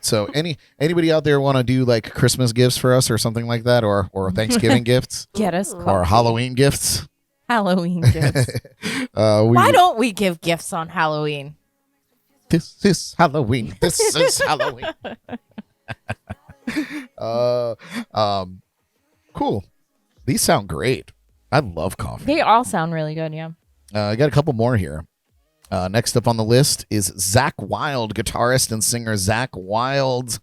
So anybody out there want to do like Christmas gifts for us or something like that, or Thanksgiving gifts, Get us coffee. or Halloween gifts? Halloween gifts. Why don't we give gifts on Halloween? This is Halloween. This is Halloween. Cool. These sound great. I love coffee. They all sound really good, yeah. I got a couple more here. Next up on the list is Zakk Wylde, guitarist and singer Zakk Wylde,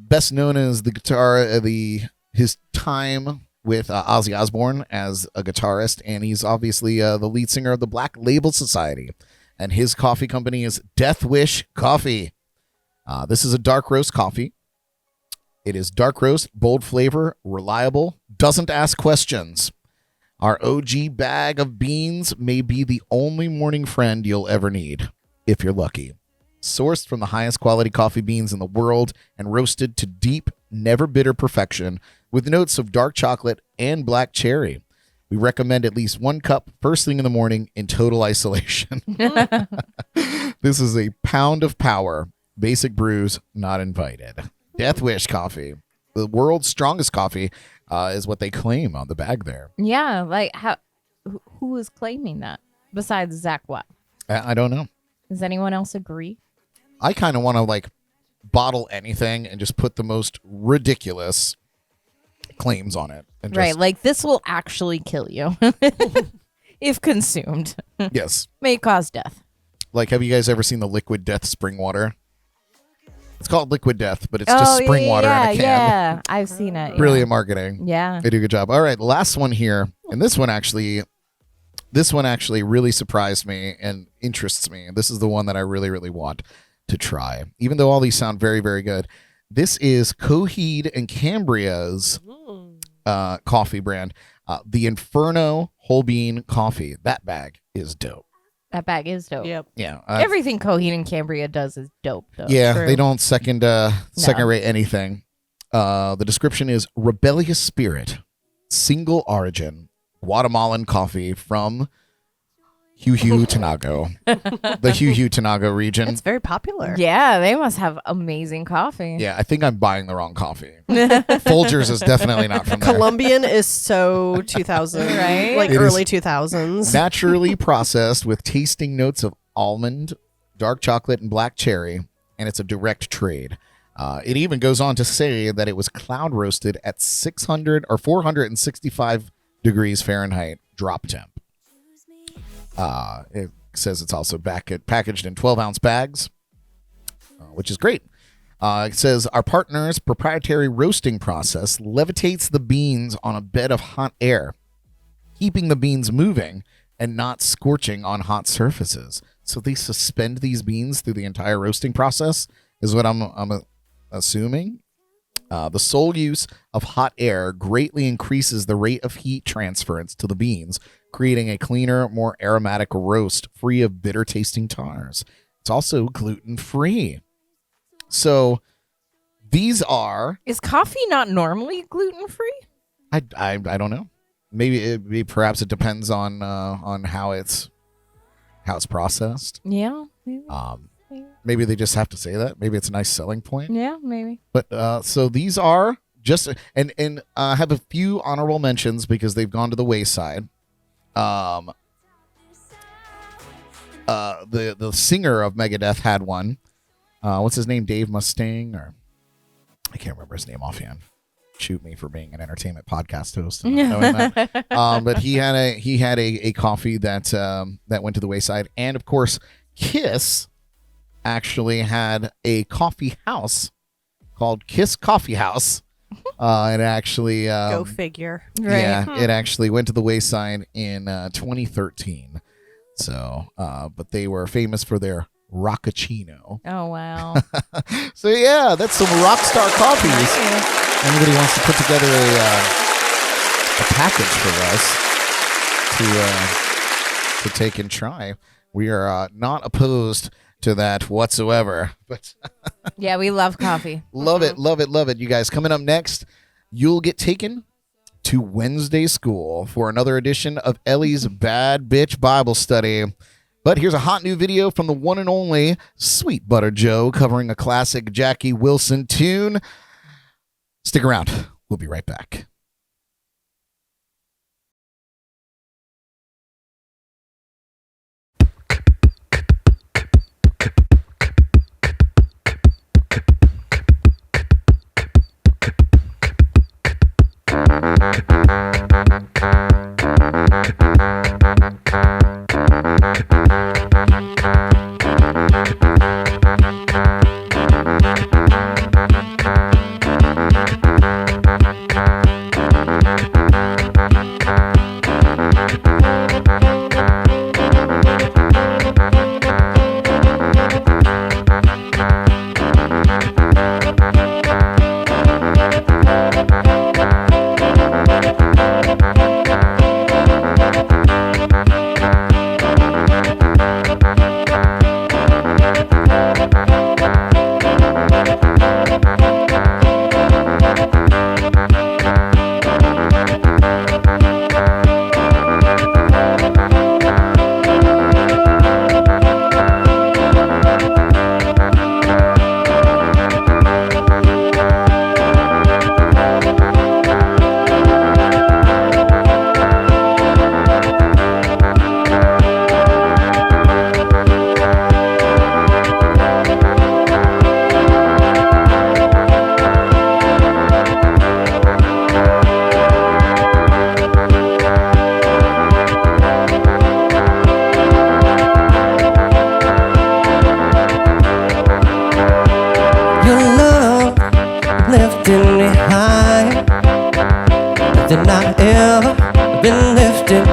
best known as his time with Ozzy Osbourne as a guitarist, and he's obviously the lead singer of the Black Label Society, and his coffee company is Death Wish Coffee. This is a dark roast coffee. It is dark roast, bold flavor, reliable, doesn't ask questions. Our OG bag of beans may be the only morning friend you'll ever need, if you're lucky. Sourced from the highest quality coffee beans in the world and roasted to deep, never bitter perfection with notes of dark chocolate and black cherry. We recommend at least 1 cup first thing in the morning in total isolation. This is a pound of power. Basic brews not invited. Death Wish Coffee. The world's strongest coffee is what they claim on the bag there. Yeah, like who is claiming that besides Zakk Wylde? I don't know. Does anyone else agree? I kind of want to like bottle anything and just put the most ridiculous claims on it. And Right, like this will actually kill you if consumed. Yes. May cause death. Like, have you guys ever seen the Liquid Death spring water? It's called Liquid Death, but it's just spring water in a can. Yeah, I've seen it. Brilliant marketing. Yeah. They do a good job. All right, last one here. And this one actually really surprised me and interests me. This is the one that I really, really want to try. Even though all these sound very, very good. This is Coheed and Cambria's coffee brand. The Inferno Whole Bean Coffee. That bag is dope. That bag is dope. Yep. Yeah. Everything Coheed and Cambria does is dope, though. Yeah, True. they don't second rate anything. The description is rebellious spirit, single origin, Guatemalan coffee from Huehuetenango, the Huehuetenango region. It's very popular. Yeah, they must have amazing coffee. Yeah, I think I'm buying the wrong coffee. Folgers is definitely not from there. Colombian is so 2000, Right? like It early is 2000s. Naturally processed with tasting notes of almond, dark chocolate, and black cherry, and it's a direct trade. It even goes on to say that it was cloud roasted at 600 or 465 degrees Fahrenheit drop temp. It says it's also packaged in 12-ounce bags, which is great. It says our partner's proprietary roasting process levitates the beans on a bed of hot air, keeping the beans moving and not scorching on hot surfaces. So they suspend these beans through the entire roasting process, is what I'm assuming. The sole use of hot air greatly increases the rate of heat transference to the beans, creating a cleaner, more aromatic roast free of bitter tasting tars. It's also gluten-free. So these are... Is coffee not normally gluten-free? I don't know. Perhaps it depends on how it's processed. Yeah. Maybe. Maybe they just have to say that. Maybe it's a nice selling point. Yeah, maybe. But so these are just and have a few honorable mentions because they've gone to the wayside. The singer of Megadeth had one. What's his name? Dave Mustaine, or I can't remember his name offhand. Shoot me for being an entertainment podcast host. And not knowing that. But he had a coffee that went to the wayside, and of course, Kiss actually had a coffee house called Kiss Coffee House. It actually Go figure. Right. Yeah, it actually went to the wayside in 2013. So, but they were famous for their Roccacino. Oh, wow. So yeah, that's some rock star coffees. Anybody wants to put together a package for us to take and try, we are not opposed to that whatsoever. But Yeah, we love coffee. love it, love it, love it. You guys, coming up next, you'll get taken to Wednesday school for another edition of Elly's Bad Bitch Bible Study. But here's a hot new video from the one and only Sweet Butter Joe covering a classic Jackie Wilson tune. Stick around. We'll be right back.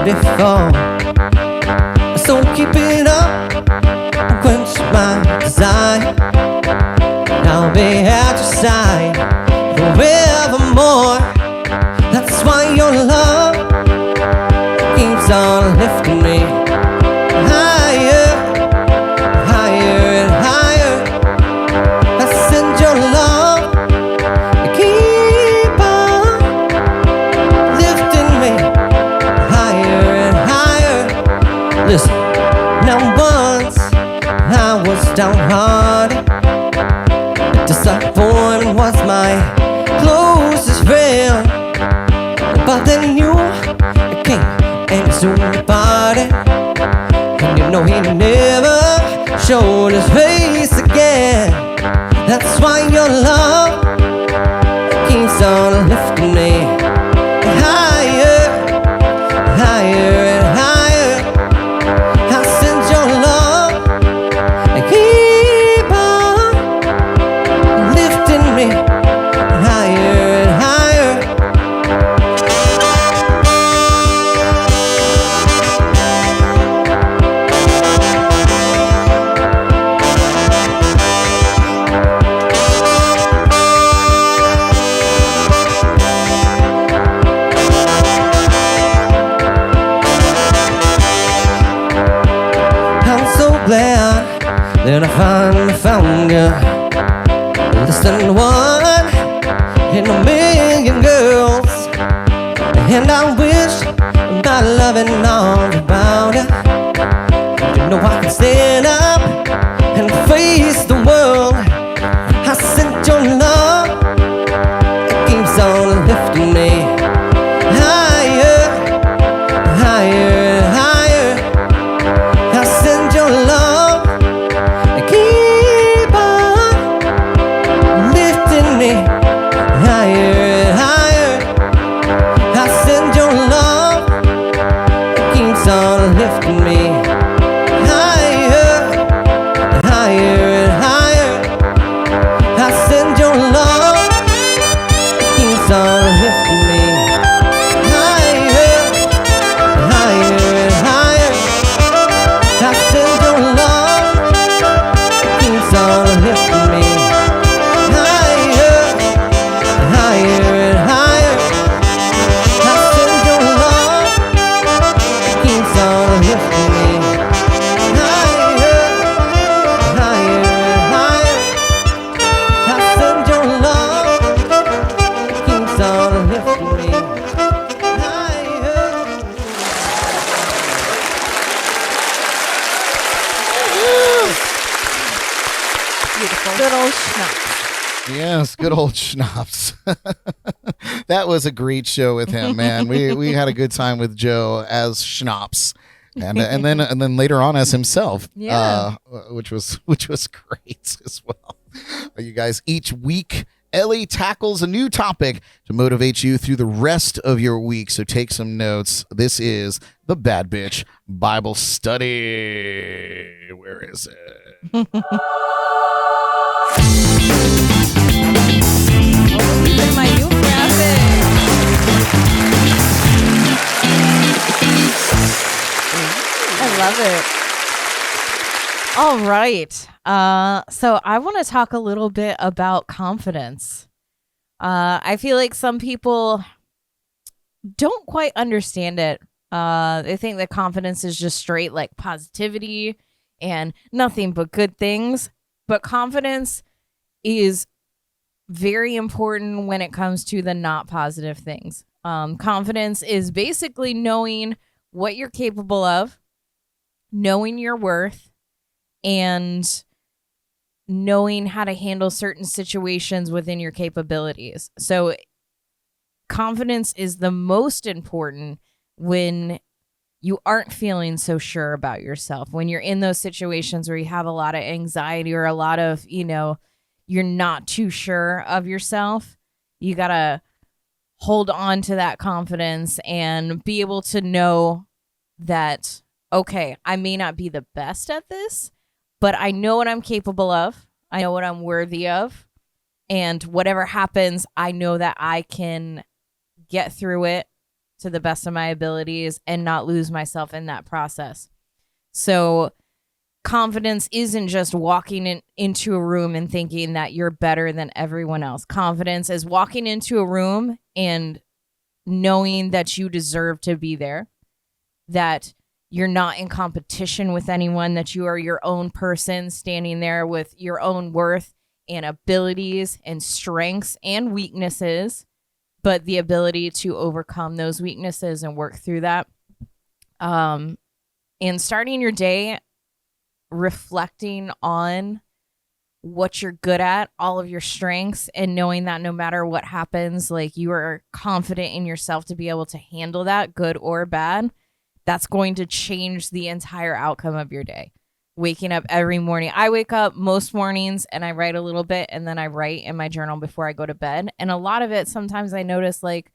before. So keep it up, quench my desire. I'll be at your side forevermore. That's why your love keeps on lifting me higher, higher and higher. I send your love to keep on lifting me higher and higher. Listen, now once I was downhearted. Disappointment was my closest friend, but then you came and soon departed. And you know he never showed his face again. That's why your love keeps on lifting me higher, higher and higher. I send your love and keep on lifting me higher and higher. glad that I finally found you. Less than one in a million girls, and I wish my loving arms about you. You know I can stand up and face the world. I sent your love, it keeps on lifting me higher, higher, higher. I send your love, it keep on lifting me higher, higher. I send your love, it keeps on lifting me higher, higher, higher. I send your love, it keeps on lifting me higher, higher, higher. I send your love, it keeps on lifting me higher, higher, higher. I send your love, it keeps on lifting me higher, higher, higher. I send your love, it keeps on lifting me higher. Good old schnapps. Yes, good old Schnapps. That was a great show with him, man. We had a good time with Joe as Schnapps, and then later on as himself. Yeah. Which was great as well. You guys, each week Elly tackles a new topic to motivate you through the rest of your week. So take some notes. This is the Bad Bitch Bible Study. Where is it? These are my new graphics. I love it. All right. So I want to talk a little bit about confidence. I feel like some people don't quite understand it. They think that confidence is just straight like positivity and nothing but good things. But confidence is very important when it comes to the not positive things. Confidence is basically knowing what you're capable of, knowing your worth, and knowing how to handle certain situations within your capabilities. So confidence is the most important when you aren't feeling so sure about yourself, when you're in those situations where you have a lot of anxiety or a lot of, you're not too sure of yourself. You got to hold on to that confidence and be able to know that, okay, I may not be the best at this, but I know what I'm capable of. I know what I'm worthy of. And whatever happens, I know that I can get through it to the best of my abilities and not lose myself in that process. So confidence isn't just walking into a room and thinking that you're better than everyone else. Confidence is walking into a room and knowing that you deserve to be there, that you're not in competition with anyone, that you are your own person standing there with your own worth and abilities and strengths and weaknesses, but the ability to overcome those weaknesses and work through that. And starting your day reflecting on what you're good at, all of your strengths, and knowing that no matter what happens, like you are confident in yourself to be able to handle that, good or bad, that's going to change the entire outcome of your day. Waking up every morning. I wake up most mornings and I write a little bit, and then I write in my journal before I go to bed. And a lot of it, sometimes I notice like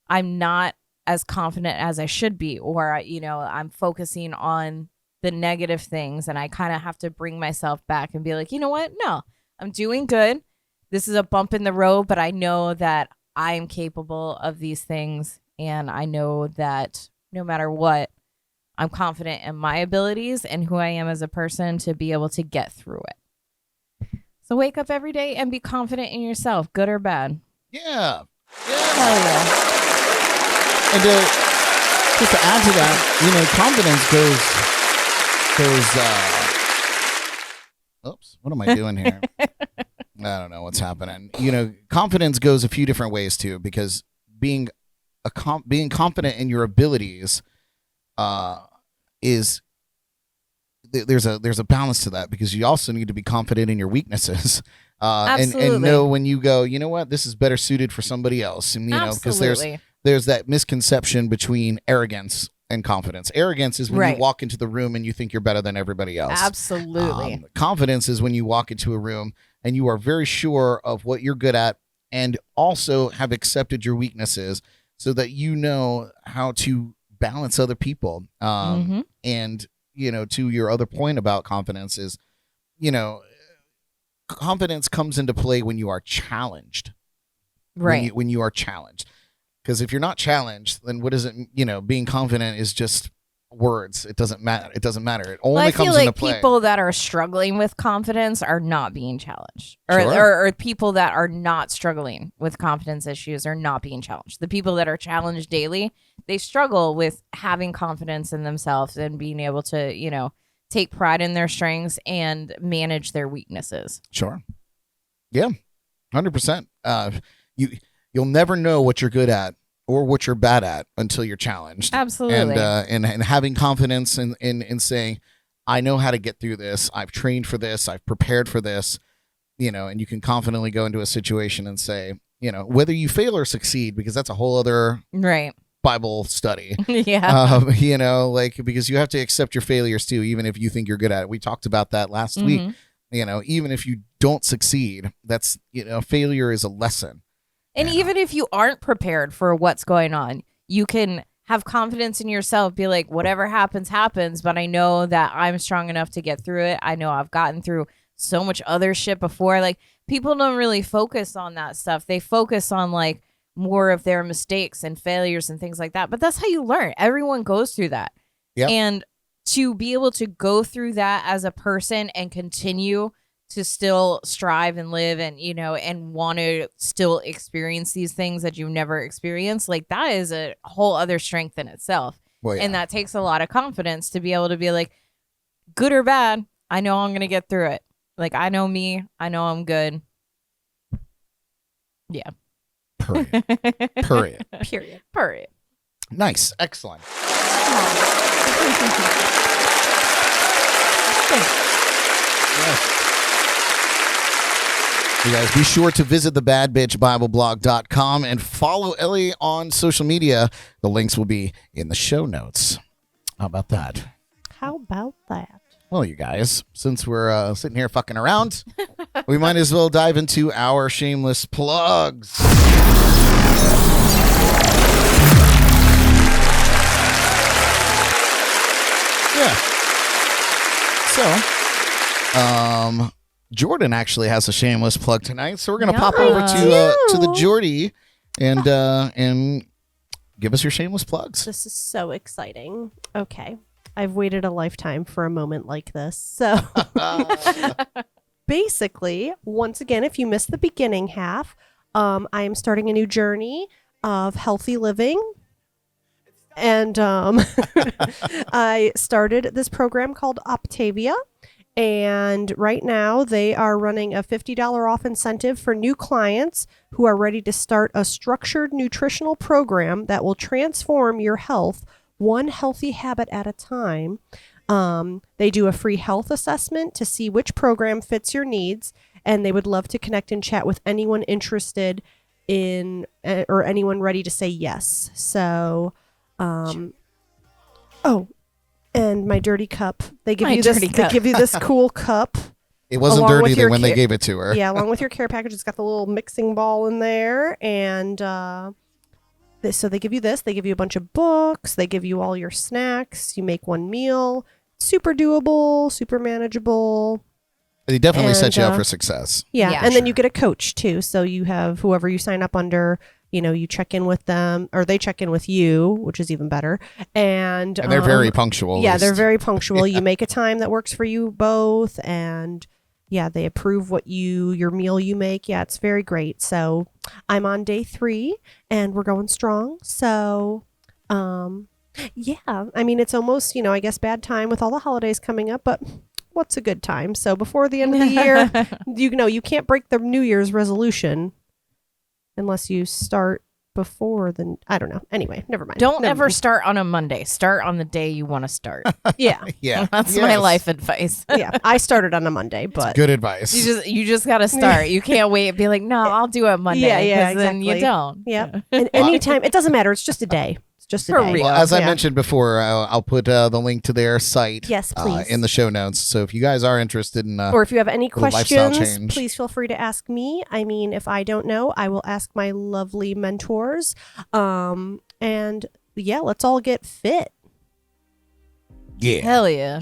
I'm not as confident as I should be, or, I'm focusing on the negative things, and I kind of have to bring myself back and be like, you know what? No, I'm doing good. This is a bump in the road, but I know that I am capable of these things, and I know that no matter what, I'm confident in my abilities and who I am as a person to be able to get through it. So wake up every day and be confident in yourself, good or bad. Yeah. Hell yeah. And just to add to that, confidence goes Oops, what am I doing here? I don't know what's happening. Confidence goes a few different ways too, because being being confident in your abilities is there's a balance to that, because you also need to be confident in your weaknesses. And know when you go, you know what, this is better suited for somebody else. And because there's that misconception between arrogance and confidence. Arrogance is when you walk into the room and you think you're better than everybody else. Absolutely. Confidence is when you walk into a room and you are very sure of what you're good at, and also have accepted your weaknesses, so that you know how to balance other people. And to your other point about confidence is, confidence comes into play when you are challenged. Right. When you are challenged. Because if you're not challenged, then what is it? Being confident is just words. It doesn't matter. It only comes into play. People that are struggling with confidence are not being challenged, or people that are not struggling with confidence issues are not being challenged. The people that are challenged daily, they struggle with having confidence in themselves and being able to, take pride in their strengths and manage their weaknesses. Sure. Yeah. 100%. You'll never know what you're good at or what you're bad at until you're challenged. Absolutely. And having confidence in saying, I know how to get through this. I've trained for this. I've prepared for this, and you can confidently go into a situation and say, whether you fail or succeed, because that's a whole other Bible study. Yeah. Because you have to accept your failures too, even if you think you're good at it. We talked about that last week. Even if you don't succeed, that's, failure is a lesson. And even if you aren't prepared for what's going on, you can have confidence in yourself, be like, whatever happens, happens. But I know that I'm strong enough to get through it. I know I've gotten through so much other shit before. Like, people don't really focus on that stuff. They focus on more of their mistakes and failures and things like that. But that's how you learn. Everyone goes through that. Yep. And to be able to go through that as a person and continue to still strive and live and, and want to still experience these things that you've never experienced, that is a whole other strength in itself. Well, yeah. And that takes a lot of confidence to be able to be like, good or bad, I know I'm going to get through it. I know me. I know I'm good. Yeah. Period. Period. Nice. Excellent. Yes. You guys, be sure to visit thebadbitchbibleblog.com and follow Elly on social media. The links will be in the show notes. How about that? Well, you guys, since we're sitting here fucking around, we might as well dive into our shameless plugs. Yeah. So, Jordyn actually has a shameless plug tonight, so we're gonna pop over to the Jordy and give us your shameless plugs. This is so exciting. Okay. I've waited a lifetime for a moment like this. So basically, once again, if you missed the beginning half, I am starting a new journey of healthy living. And I started this program called Optavia. And right now they are running a $50 off incentive for new clients who are ready to start a structured nutritional program that will transform your health one healthy habit at a time. They do a free health assessment to see which program fits your needs, and they would love to connect and chat with anyone interested in or anyone ready to say yes. So, and my dirty cup. They give you this. They give you this cool cup. It wasn't dirty when they gave it to her. Yeah, along with your care package, it's got the little mixing ball in there, and so they give you this. They give you a bunch of books. They give you all your snacks. You make one meal. Super doable, super manageable. They definitely set you up for success. Yeah, and then you get a coach too. So you have whoever you sign up under. You check in with them, or they check in with you, which is even better. And they're very punctual. Yeah, they're very punctual. You make a time that works for you both, and yeah, they approve your meal you make. Yeah, it's very great. So I'm on day 3 and we're going strong. So, yeah, I mean, it's almost, I guess bad time with all the holidays coming up, but what's a good time? So before the end of the year, you can't break the New Year's resolution unless you start before the, I don't know. Anyway, never mind. Don't Never ever mind. start on a Monday. Start on the day you want to start. Yeah. Yeah. That's my life advice. Yeah. I started on a Monday, but Good advice. You just got to start. You can't wait and be like, no, I'll do it Monday. Yeah, 'cause then you exactly. don't. yeah. And anytime, it doesn't matter. It's just a day. It's just a For day. real. Well, as I Yeah. mentioned before, I'll put the link to their site Yes, please. in the show notes. So if you guys are interested in Or if you have any little lifestyle questions, change. please feel free to ask me. I mean, if I don't know, I will ask my lovely mentors. And yeah, let's all get fit. yeah. Hell yeah.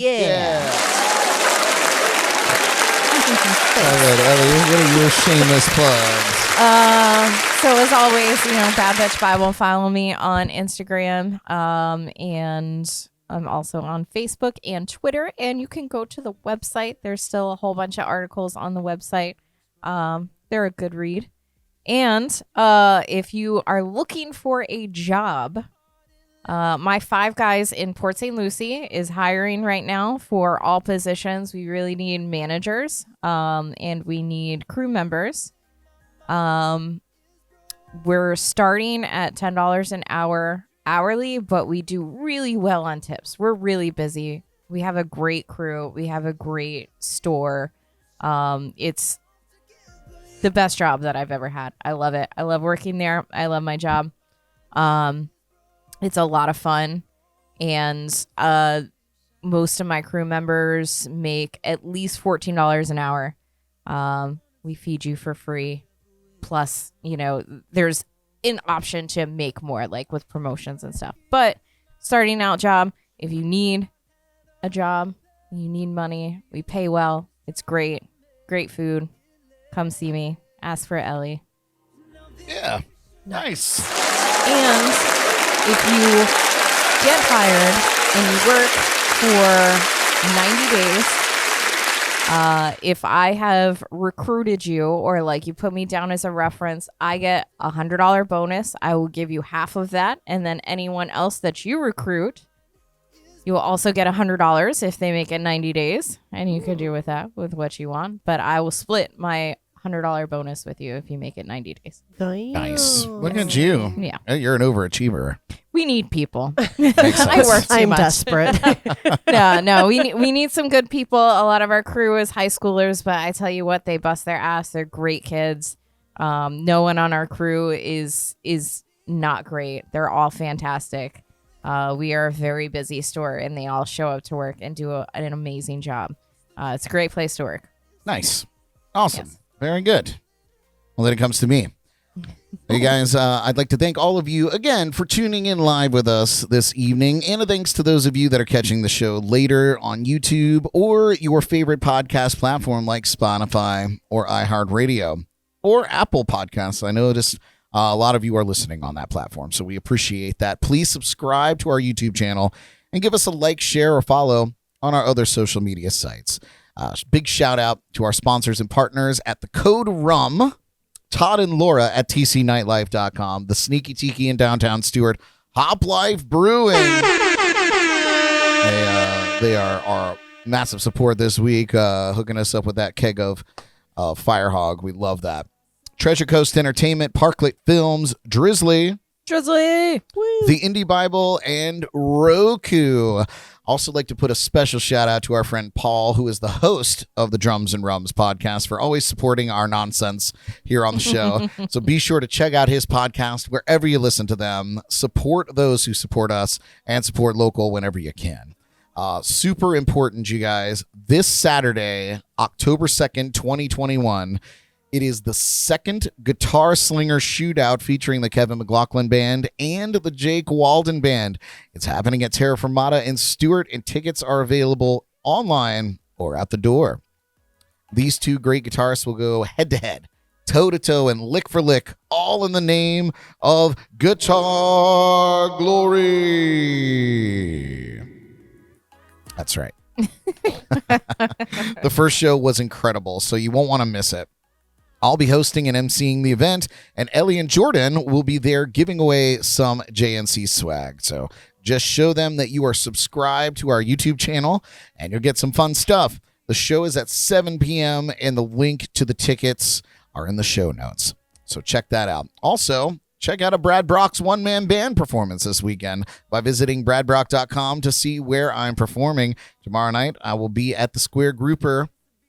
All right, Ellie, what are your shameless plugs? So as always, Bad Bitch Bible, follow me on Instagram. And I'm also on Facebook and Twitter. And you can go to the website. There's still a whole bunch of articles on the website. They're a good read. And if you are looking for a job, my Five Guys in Port St. Lucie is hiring right now for all positions. We really need managers, and we need crew members. We're starting at $10 an hour hourly, but we do really well on tips. We're really busy. We have a great crew. We have a great store. It's the best job that I've ever had. I love it. I love working there. I love my job. It's a lot of fun. And most of my crew members make at least $14 an hour. We feed you for free. Plus, there's an option to make more, like with promotions and stuff. But starting out job, if you need a job, you need money, we pay well. It's great. Great food. Come see me. Ask for Elly. Yeah. Nice. And if you get hired and you work for 90 days, if I have recruited you or like you put me down as a reference, I get $100 bonus. I will give you half of that. And then anyone else that you recruit, you will also get $100 if they make it 90 days. And you can do with that with what you want. But I will split my $100 bonus with you if you make it 90 days. Nice. Look at you. Yeah. You're an overachiever. We need people. Makes I sense. work too I'm much. desperate. No, we need some good people. A lot of our crew is high schoolers, but I tell you what, they bust their ass. They're great kids. No one on our crew is not great. They're all fantastic. We are a very busy store, and they all show up to work and do an amazing job. It's a great place to work. Nice. Awesome. Yes. Very good. Well, then it comes to me. Hey, guys, I'd like to thank all of you again for tuning in live with us this evening. And a thanks to those of you that are catching the show later on YouTube or your favorite podcast platform like Spotify or iHeartRadio or Apple Podcasts. I noticed a lot of you are listening on that platform, so we appreciate that. Please subscribe to our YouTube channel and give us a like, share, or follow on our other social media sites. Big shout out to our sponsors and partners at the Code Rum, Todd and Laura at tcnightlife.com, the Sneaky Tiki in downtown Stewart, Hop Life Brewing. They are our massive support this week, hooking us up with that keg of Firehog. We love that. Treasure Coast Entertainment, Parklit Films, Drizzly, the Indie Bible, and Roku. Also like to put a special shout out to our friend Paul, who is the host of the Drums and Rums podcast, for always supporting our nonsense here on the show. So be sure to check out his podcast wherever you listen to them. Support those who support us and support local whenever you can. Super important, you guys. This Saturday, October 2nd, 2021, it is the second Guitar Slinger Shootout featuring the Kevin McLaughlin Band and the Jake Walden Band. It's happening at Terra Firmata in Stewart, and tickets are available online or at the door. These two great guitarists will go head-to-head, toe-to-toe, and lick for lick, all in the name of Guitar Glory. That's right. The first show was incredible, so you won't want to miss it. I'll be hosting and emceeing the event, and Elly and Jordyn will be there giving away some JNC swag. So just show them that you are subscribed to our YouTube channel, and you'll get some fun stuff. The show is at 7 p.m. and the link to the tickets are in the show notes. So check that out. Also, check out a Brad Brock's one-man band performance this weekend by visiting bradbrock.com to see where I'm performing. Tomorrow night, I will be at the Square Grouper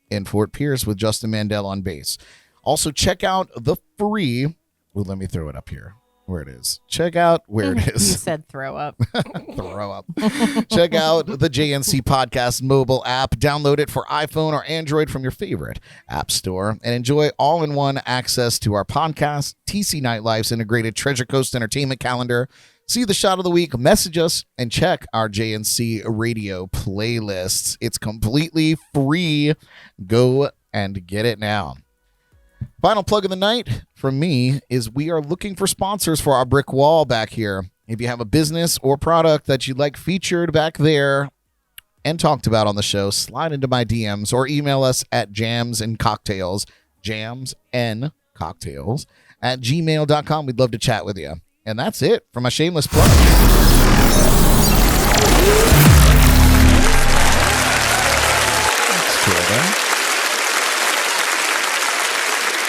in Fort Pierce with Justin Mandel on bass. Also, check out the free... Well, let me throw it up here. Where it is. Check out where it is. You said throw up. Throw up. Check out the JNC Podcast mobile app. Download it for iPhone or Android from your favorite app store and enjoy all-in-one access to our podcast, TC Nightlife's integrated Treasure Coast entertainment calendar. See the shot of the week, message us, and check our JNC radio playlists. It's completely free. Go and get it now. Final plug of the night from me is we are looking for sponsors for our brick wall back here. If you have a business or product that you'd like featured back there and talked about on the show, slide into my DMs or email us at jamsandcocktails, jamsandcocktails@gmail.com. We'd love to chat with you. And that's it for my shameless plug. Thanks, Jordan.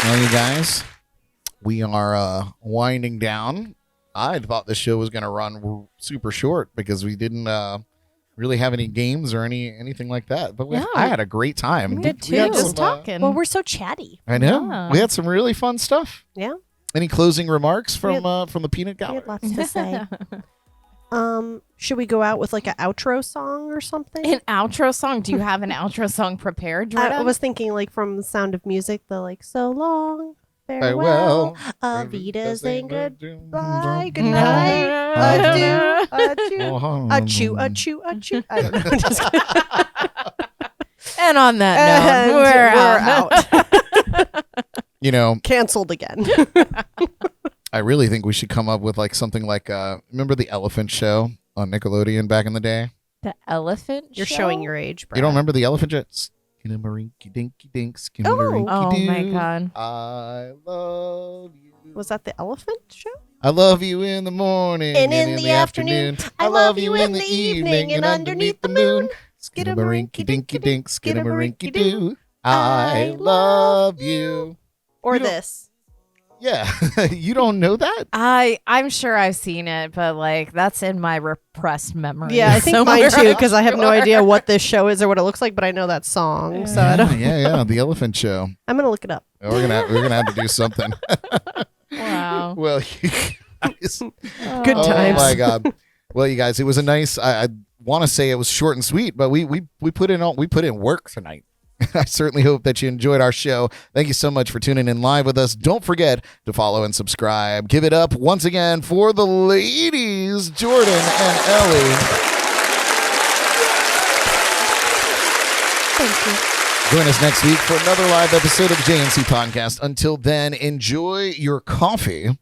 Well, you guys, we are winding down. I thought the show was going to run super short because we didn't really have any games or anything like that. But I had a great time. We did too. We had Just some, talking. Well, we're so chatty. I know. Yeah. We had some really fun stuff. Yeah. Any closing remarks from We the peanut We gallery? had lots to say. Should we go out with like an outro song or something? An outro song? Do you have an outro song prepared, Jordan? I was thinking like from The Sound of Music, the like so long, Farewell, farewell, Avidas and goodbye, good No. night, adieu, Oh, achoo, achoo, achoo. I don't know. Just kidding. And on that And note, we're out. You know, Canceled again. I really think we should come up with like something like remember the Elephant Show on Nickelodeon back in the day? The elephant You're show? showing your age, Brad. You don't remember the Elephant Show? Skinnamarink dinky dink, skinnamarink Oh my god. I love you. Was that the elephant show? I love you in the morning And in the afternoon. I love you in the evening and underneath the moon. Skinnamarinky dinky dink, skinnamarinky doo. I love you. Or You don't- this? Yeah, you don't know that? I'm sure I've seen it, but like that's in my repressed memory. Yeah, I think somewhere. mine too, because I have no idea what this show is or what it looks like, but I know that song, so I don't. Yeah, the Elephant Show. I'm gonna look it up. We're gonna have to do something. Wow. Well, you guys. Good times. Oh my god. Well, you guys, it was a nice. I want to say it was short and sweet, but we put in work tonight. I certainly hope that you enjoyed our show. Thank you so much for tuning in live with us. Don't forget to follow and subscribe. Give it up once again for the ladies, Jordyn and Elly. Thank you. Join us next week for another live episode of the JNC Podcast. Until then, enjoy your coffee.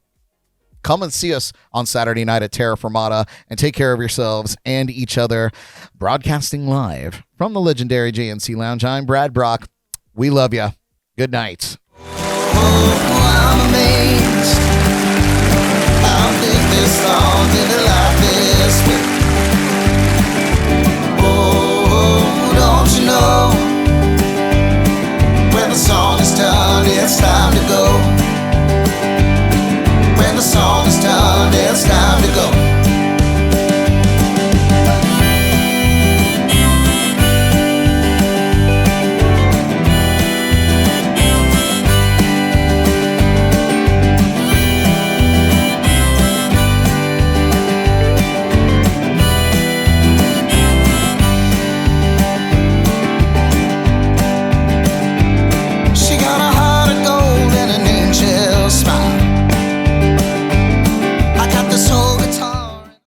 Come and see us on Saturday night at Terra Firmata and take care of yourselves and each other. Broadcasting live from the legendary JNC Lounge, I'm Brad Brock. We love you. Good night. I'm amazed. I'll live this long in a life this way. Oh, don't you know?